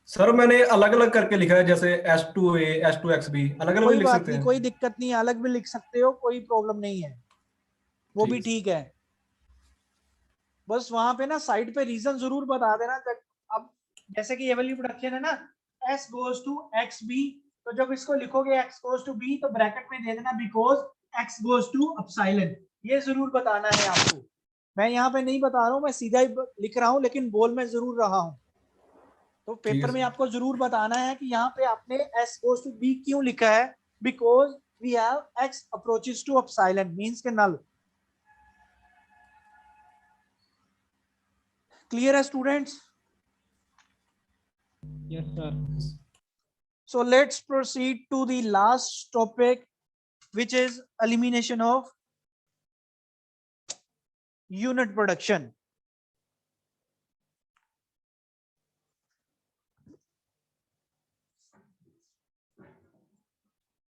सर मैंने अलग अलग करके लिखा है, जैसे S2A S2XB अलग अलग भी कोई लिख बात सकते नहीं, हैं। कोई दिक्कत नहीं है, अलग भी लिख सकते हो, कोई प्रॉब्लम नहीं है, वो भी ठीक। ठीक है। बस वहां पे ना साइड पे रीजन जरूर बता देना। अब जैसे कि ये वाली प्रोडक्शन है ना, s goes to xb, तो जब इसको लिखोगे x goes to b तो ब्रैकेट में दे देना because x goes to epsilon. ये जरूर बताना है आपको। मैं यहाँ पे नहीं बता रहा हूँ, मैं सीधा ही लिख रहा हूँ, लेकिन बोल मैं जरूर रहा हूँ। तो ठीक है पेपर में सर। आपको जरूर बताना है कि यहाँ पे आपने s goes to b क्यों लिखा है। Because we have x approaches to epsilon, means के नल। क्लियर है students? Yes sir. So let's proceed to the last topic, which is elimination of unit production.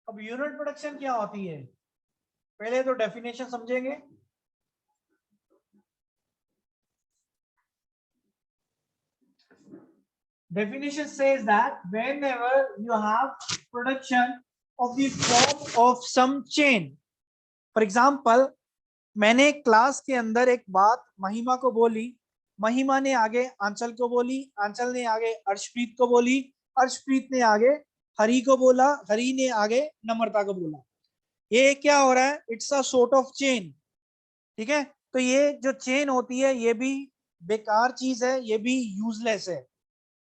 अब यूनिट प्रोडक्शन क्या होती है, पहले तो डेफिनेशन समझेंगे। Definition says that whenever you have production of the form of some chain, for example, मैंने क्लास के अंदर एक बात महिमा को बोली, महिमा ने आगे आंचल को बोली, आंचल ने आगे अर्शप्रीत को बोली, अर्शप्रीत ने आगे हरी को बोला, हरी ने आगे नम्रता को बोला। ये क्या हो रहा है? It's a sort of chain. ठीक है, तो ये जो चेन होती है ये भी बेकार चीज है, ये भी यूजलेस है।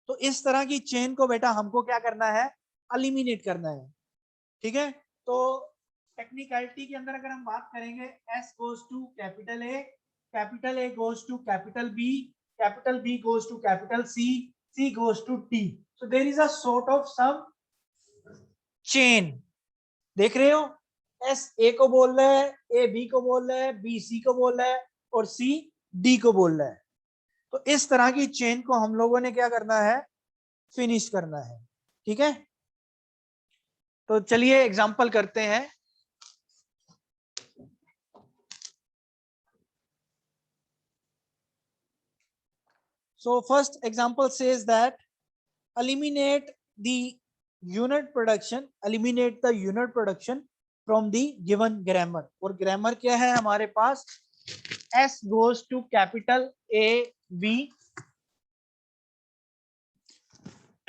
तो इस तरह की चेन को बेटा हमको क्या करना है? एलिमिनेट करना है। ठीक है, तो टेक्निकलिटी के अंदर अगर हम बात करेंगे, S goes to capital A goes to capital B goes to capital C goes to T। So there is a sort of some chain। देख रहे हो, S A को बोल रहा है, A B को बोल रहा है, B C को बोल रहा है और C D को बोल रहा है। तो इस तरह की चेन को हम लोगों ने क्या करना है? फिनिश करना है। ठीक है, तो चलिए एग्जांपल करते हैं। So first example says that eliminate the unit production, eliminate the unit production from the given grammar। और ग्रामर क्या है हमारे पास? S goes to capital A B,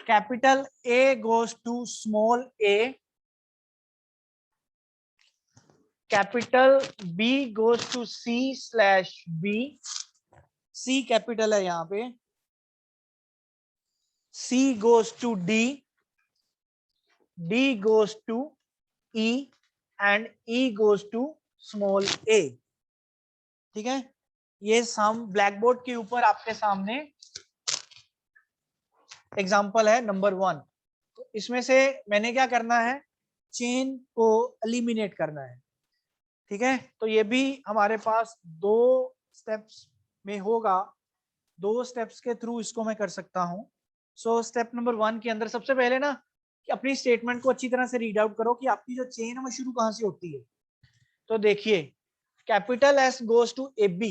capital A goes to small a, capital B goes to C/B, C capital है यहाँ पे, C goes to D, D goes to E and E goes to small a। ठीक है, ये हम ब्लैक बोर्ड के ऊपर आपके सामने एग्जांपल है नंबर 1। तो इसमें से मैंने क्या करना है, चेन को एलिमिनेट करना है। ठीक है, तो ये भी हमारे पास 2 स्टेप्स में होगा, 2 स्टेप्स के थ्रू इसको मैं कर सकता हूं। सो स्टेप नंबर 1 के अंदर सबसे पहले ना कि अपनी स्टेटमेंट को अच्छी तरह से रीड आउट करो कि आपकी जो चेन है वो शुरू कहां से होती है। तो देखिए, capital S goes to A B,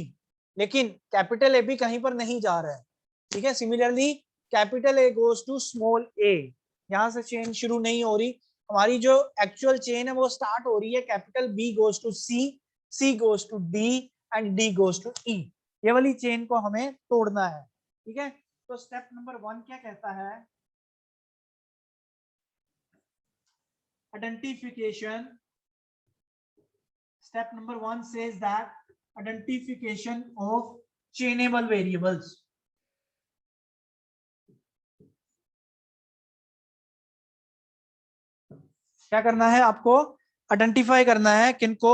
लेकिन कैपिटल ए बी कहीं पर नहीं जा रहा है। ठीक है, similarly capital A goes to small A, यहां से चेन शुरू नहीं हो रही। हमारी जो एक्चुअल चेन है वो स्टार्ट हो रही है capital B goes to C, C goes to D and D goes to E. ये वाली चेन को हमें तोड़ना है। ठीक है, तो स्टेप नंबर 1 क्या कहता है, identification. Step number 1 says that identification of chainable variables. क्या करना है आपको, आइडेंटिफाई करना है किनको,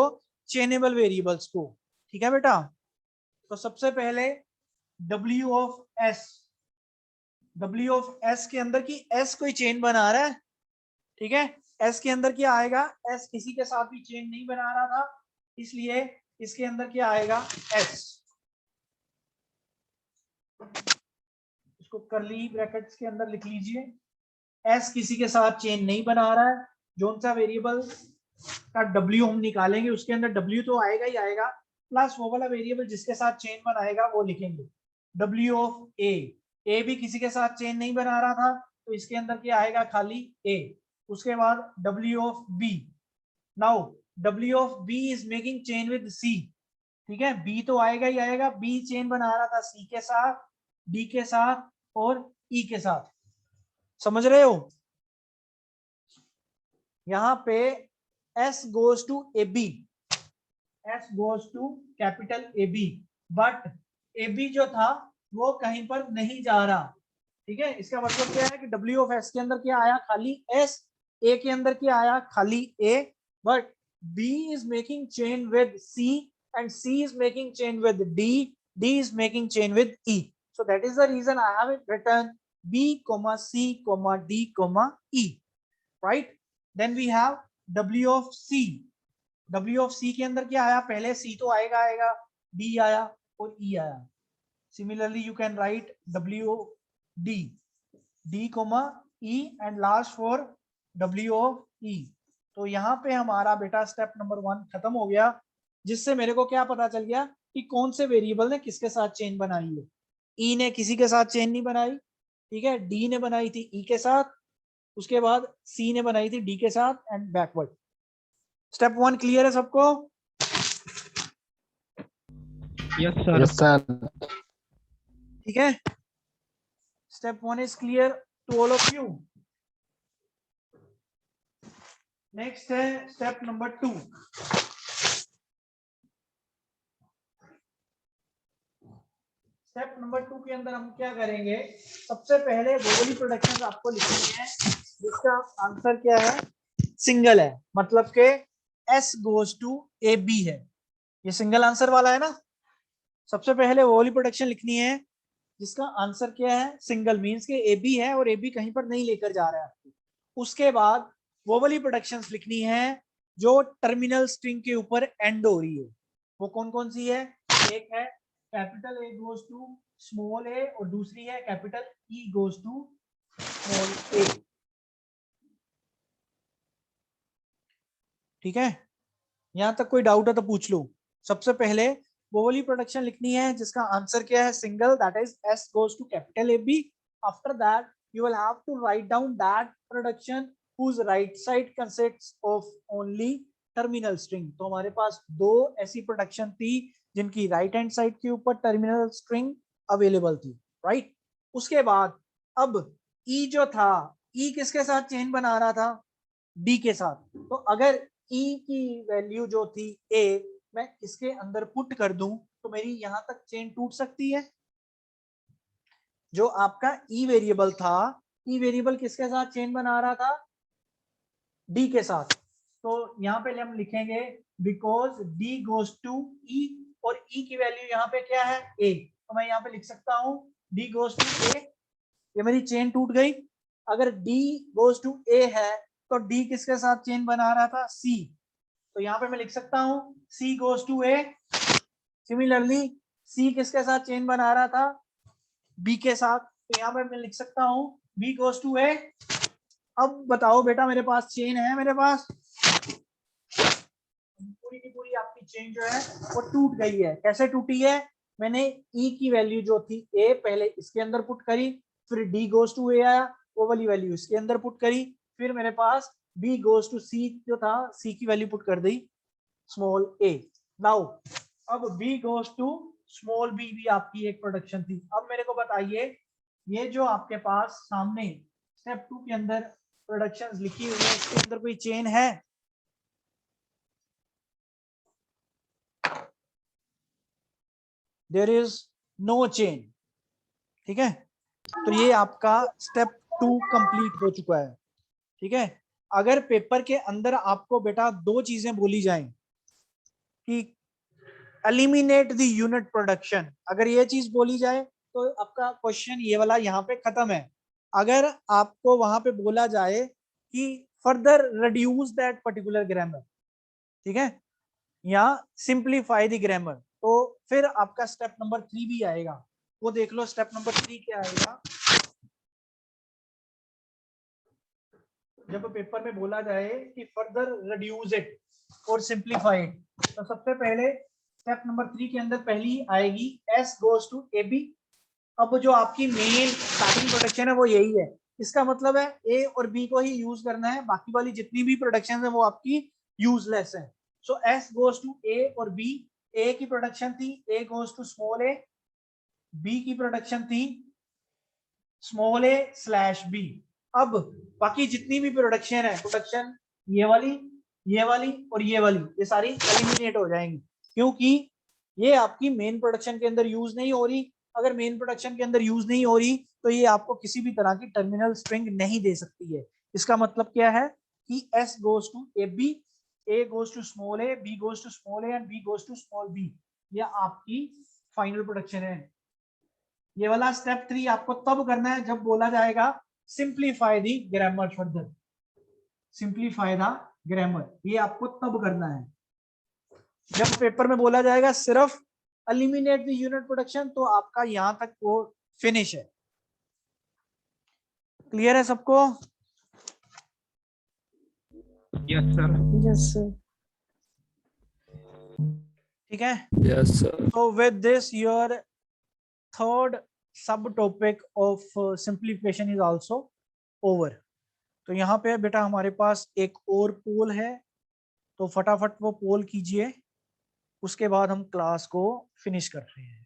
चेनेबल वेरिएबल्स को। ठीक है बेटा, तो सबसे पहले W of S, W of S के अंदर की S कोई चेन बना रहा है। ठीक है, S के अंदर क्या आएगा, S किसी के साथ भी चेन नहीं बना रहा था, इसलिए इसके अंदर क्या आएगा, S। इसको करली ब्रैकेट्स के अंदर लिख लीजिए, S किसी के साथ चेन नहीं बना रहा है। जो सा वेरिएबल का W हम निकालेंगे उसके अंदर W तो आएगा ही आएगा, प्लस वो वाला वेरिएबल जिसके साथ चेन बनाएगा वो लिखेंगे। W ऑफ A भी किसी के साथ चेन नहीं बना रहा था, तो इसके अंदर क्या आएगा, खाली A। उसके बाद W of B, now W of B is making chain with C। ठीक है, B तो आएगा ही आएगा, B चेन बना रहा था C के साथ, D के साथ और E के साथ। समझ रहे हो, यहां पे S goes to AB, S goes to capital AB, but AB जो था वो कहीं पर नहीं जा रहा। ठीक है, इसका मतलब क्या है कि W ऑफ S के अंदर क्या आया, खाली S, A के अंदर क्या आया, खाली A, but B is making chain with C and C is making chain with D, D is making chain with E. So that is the reason I have it written B, C, D, E. Right? Then we have W of C. W of C के अंदर क्या आया, पहले C तो आएगा आएगा, D आया और E आया। Similarly you can write W of D, D, E and last for W of E. तो यहाँ पे हमारा बेटा स्टेप नंबर 1 खत्म हो गया, जिससे मेरे को क्या पता चल गया कि कौन से वेरिएबल ने किसके साथ चेन बनाई है। E ने किसी के साथ चेन नहीं बनाई। ठीक है, D ने बनाई थी E के साथ, उसके बाद C ने बनाई थी D के साथ एंड बैकवर्ड। स्टेप 1 क्लियर है सबको? Yes sir. ठीक है, step 1 is clear to all of you. Next है स्टेप नंबर 2। स्टेप नंबर 2 के अंदर हम क्या करेंगे, सबसे पहले वोवेली प्रोडक्शन आपको लिखनी है, जिसका आंसर क्या है, सिंगल है, मतलब के S गोज टू AB है। ये सिंगल आंसर वाला है ना। सबसे पहले वोवेली प्रोडक्शन लिखनी है जिसका आंसर क्या है, सिंगल, मींस के AB है और AB कहीं पर नहीं लेकर जा रहा है आपको। उसके बाद वोवेली प्रोडक्शंस लिखनी है जो टर्मिनल स्ट्रिंग के ऊपर एंड हो रही है। वो कौन कौन सी है, एक है capital A goes to small a और दूसरी है capital E goes to small a। ठीक है, यहां तक कोई डाउट है तो पूछ लो। सबसे पहले वोवेली प्रोडक्शन लिखनी है जिसका आंसर क्या है, single, that is S goes to capital AB. After that you will have to write down that production whose right side consists of only terminal string. तो हमारे पास 2 ऐसी प्रोडक्शन थी जिनकी राइट हैंड साइड के ऊपर टर्मिनल स्ट्रिंग अवेलेबल थी, राइट। उसके बाद अब E जो था, E किसके साथ चेन बना रहा था, D के साथ। तो अगर E की वैल्यू जो थी A मैं इसके अंदर पुट कर दूं तो मेरी यहां तक चेन टूट सकती है। जो आपका E वेरिएबल था, E वेरिएबल किसके साथ चेन बना रहा था, D के साथ। तो यहाँ पे हम लिखेंगे because d goes to e, और e की वैल्यू यहाँ पे क्या है a, तो मैं यहाँ पे लिख सकता हूँ d गोज टू a। ये मेरी चेन टूट गई। अगर d गोज टू a है तो d किसके साथ चेन बना रहा था, c, तो यहाँ पे मैं लिख सकता हूँ c goes to a। Similarly c किसके साथ चेन बना रहा था, b के साथ, तो यहाँ पे मैं लिख सकता हूँ b गोज टू a। अब बताओ बेटा, मेरे पास चेन है, मेरे पास पूरी की पूरी आपकी चेन जो है वो टूट गई है। कैसे टूटी है, मैंने e की वैल्यू जो थी a पहले इसके अंदर पुट करी, फिर d गोज टू a आया, वो वाली वैल्यू इसके अंदर पुट करी, फिर मेरे पास b गोज टू c जो था, c की वैल्यू पुट कर दी स्मॉल a। नाउ अब b goes to small b भी आपकी एक प्रोडक्शन थी। अब मेरे को बताइए, ये जो आपके पास सामने स्टेप 2 के अंदर प्रोडक्शंस लिखी हुई है, इसके अंदर कोई चेन है? There is no chain. ठीक है, तो ये आपका स्टेप 2 कंप्लीट हो चुका है। ठीक है, अगर पेपर के अंदर आपको बेटा दो चीजें बोली जाएं कि एलिमिनेट द यूनिट प्रोडक्शन, अगर ये चीज बोली जाए तो आपका क्वेश्चन ये वाला यहाँ पे खत्म है। अगर आपको वहां पे बोला जाए कि further reduce that particular grammar, ठीक है, या सिंप्लीफाई द ग्रामर, तो फिर आपका स्टेप नंबर 3 भी आएगा। वो देख लो स्टेप नंबर 3 क्या आएगा। जब पेपर में बोला जाए कि फर्दर रिड्यूस इट और सिंप्लीफाई इट, तो सबसे पहले स्टेप नंबर 3 के अंदर पहली आएगी s गोज टू ab। अब जो आपकी मेन स्टार्टिंग प्रोडक्शन है वो यही है, इसका मतलब है a और b को ही यूज करना है, बाकी वाली जितनी भी प्रोडक्शन है वो आपकी यूजलेस है। So s goes to a और b, a की प्रोडक्शन थी a goes to small a, b की प्रोडक्शन थी स्मॉल a स्लैश b। अब बाकी जितनी भी प्रोडक्शन है, प्रोडक्शन ये वाली और ये वाली, ये सारी एलिमिनेट हो जाएंगी, क्योंकि ये आपकी मेन प्रोडक्शन के अंदर यूज नहीं हो रही। अगर मेन प्रोडक्शन के अंदर यूज नहीं हो रही तो ये आपको किसी भी तरह की टर्मिनल स्ट्रिंग नहीं दे सकती है। इसका मतलब क्या है कि s goes to ab, a goes to small a, b goes to small a and b goes to small b, ये आपकी फाइनल प्रोडक्शन है। ये वाला स्टेप 3 आपको तब करना है जब बोला जाएगा simplify the grammar further, simplify the grammar, ये आपको तब करना है। जब पेपर में बोला जाएगा सिर्फ एलिमिनेट द यूनिट प्रोडक्शन, तो आपका यहां तक वो फिनिश है। क्लियर है सबको? Yes sir. Yes, sir. ठीक है, yes sir. so with this your third subtopic of simplification is also over। तो यहाँ पे बेटा हमारे पास एक और पोल है, तो फटाफट वो पोल कीजिए, उसके बाद हम क्लास को फिनिश कर रहे हैं।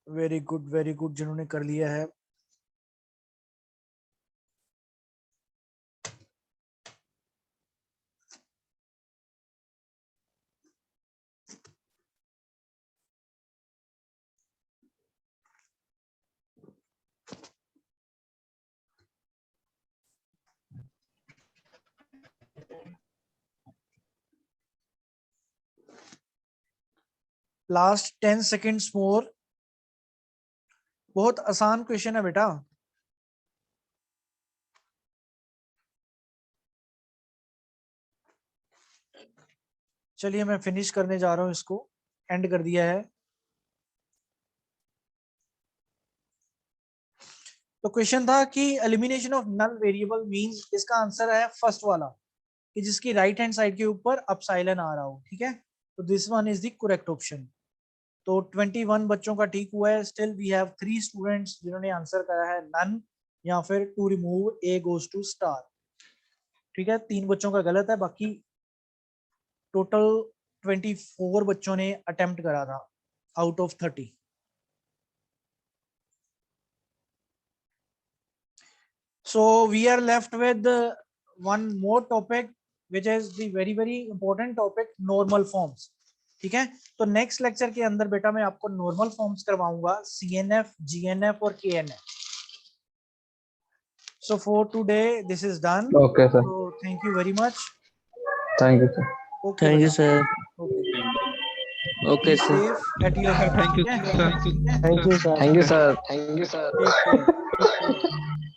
वेरी गुड जिन्होंने कर लिया है। लास्ट 10 सेकेंड्स मोर। बहुत आसान क्वेश्चन है बेटा। चलिए मैं फिनिश करने जा रहा हूं, इसको एंड कर दिया है। तो क्वेश्चन था कि elimination of null variable means, इसका आंसर है फर्स्ट वाला, कि जिसकी राइट हैंड साइड के ऊपर अपसाइलन आ रहा हो। ठीक है, तो this one is the correct option. तो 21 बच्चों का ठीक हुआ है. स्टिल वी हैव 3 स्टूडेंट्स जिन्होंने आंसर करा है नन या फिर to remove A goes to star. ठीक है, 3 बच्चों का गलत है, बाकी टोटल 24 बच्चों ने अटेम्प्ट करा था out of 30. So we are left with one more topic, which is the very important topic, normal forms. ठीक है, तो नेक्स्ट लेक्चर के अंदर बेटा मैं आपको नॉर्मल फॉर्म्स करवाऊंगा, CNF, GNF और KNF. So for today this is done. Okay, sir. So thank you very much. Thank you, sir. Okay, Thank you, beta. sir. Okay. Okay, Be sir. safe at your home. Thank you, ठीक है? sir. Thank you, sir. Thank you, sir. Thank you, sir. Take care. Take care.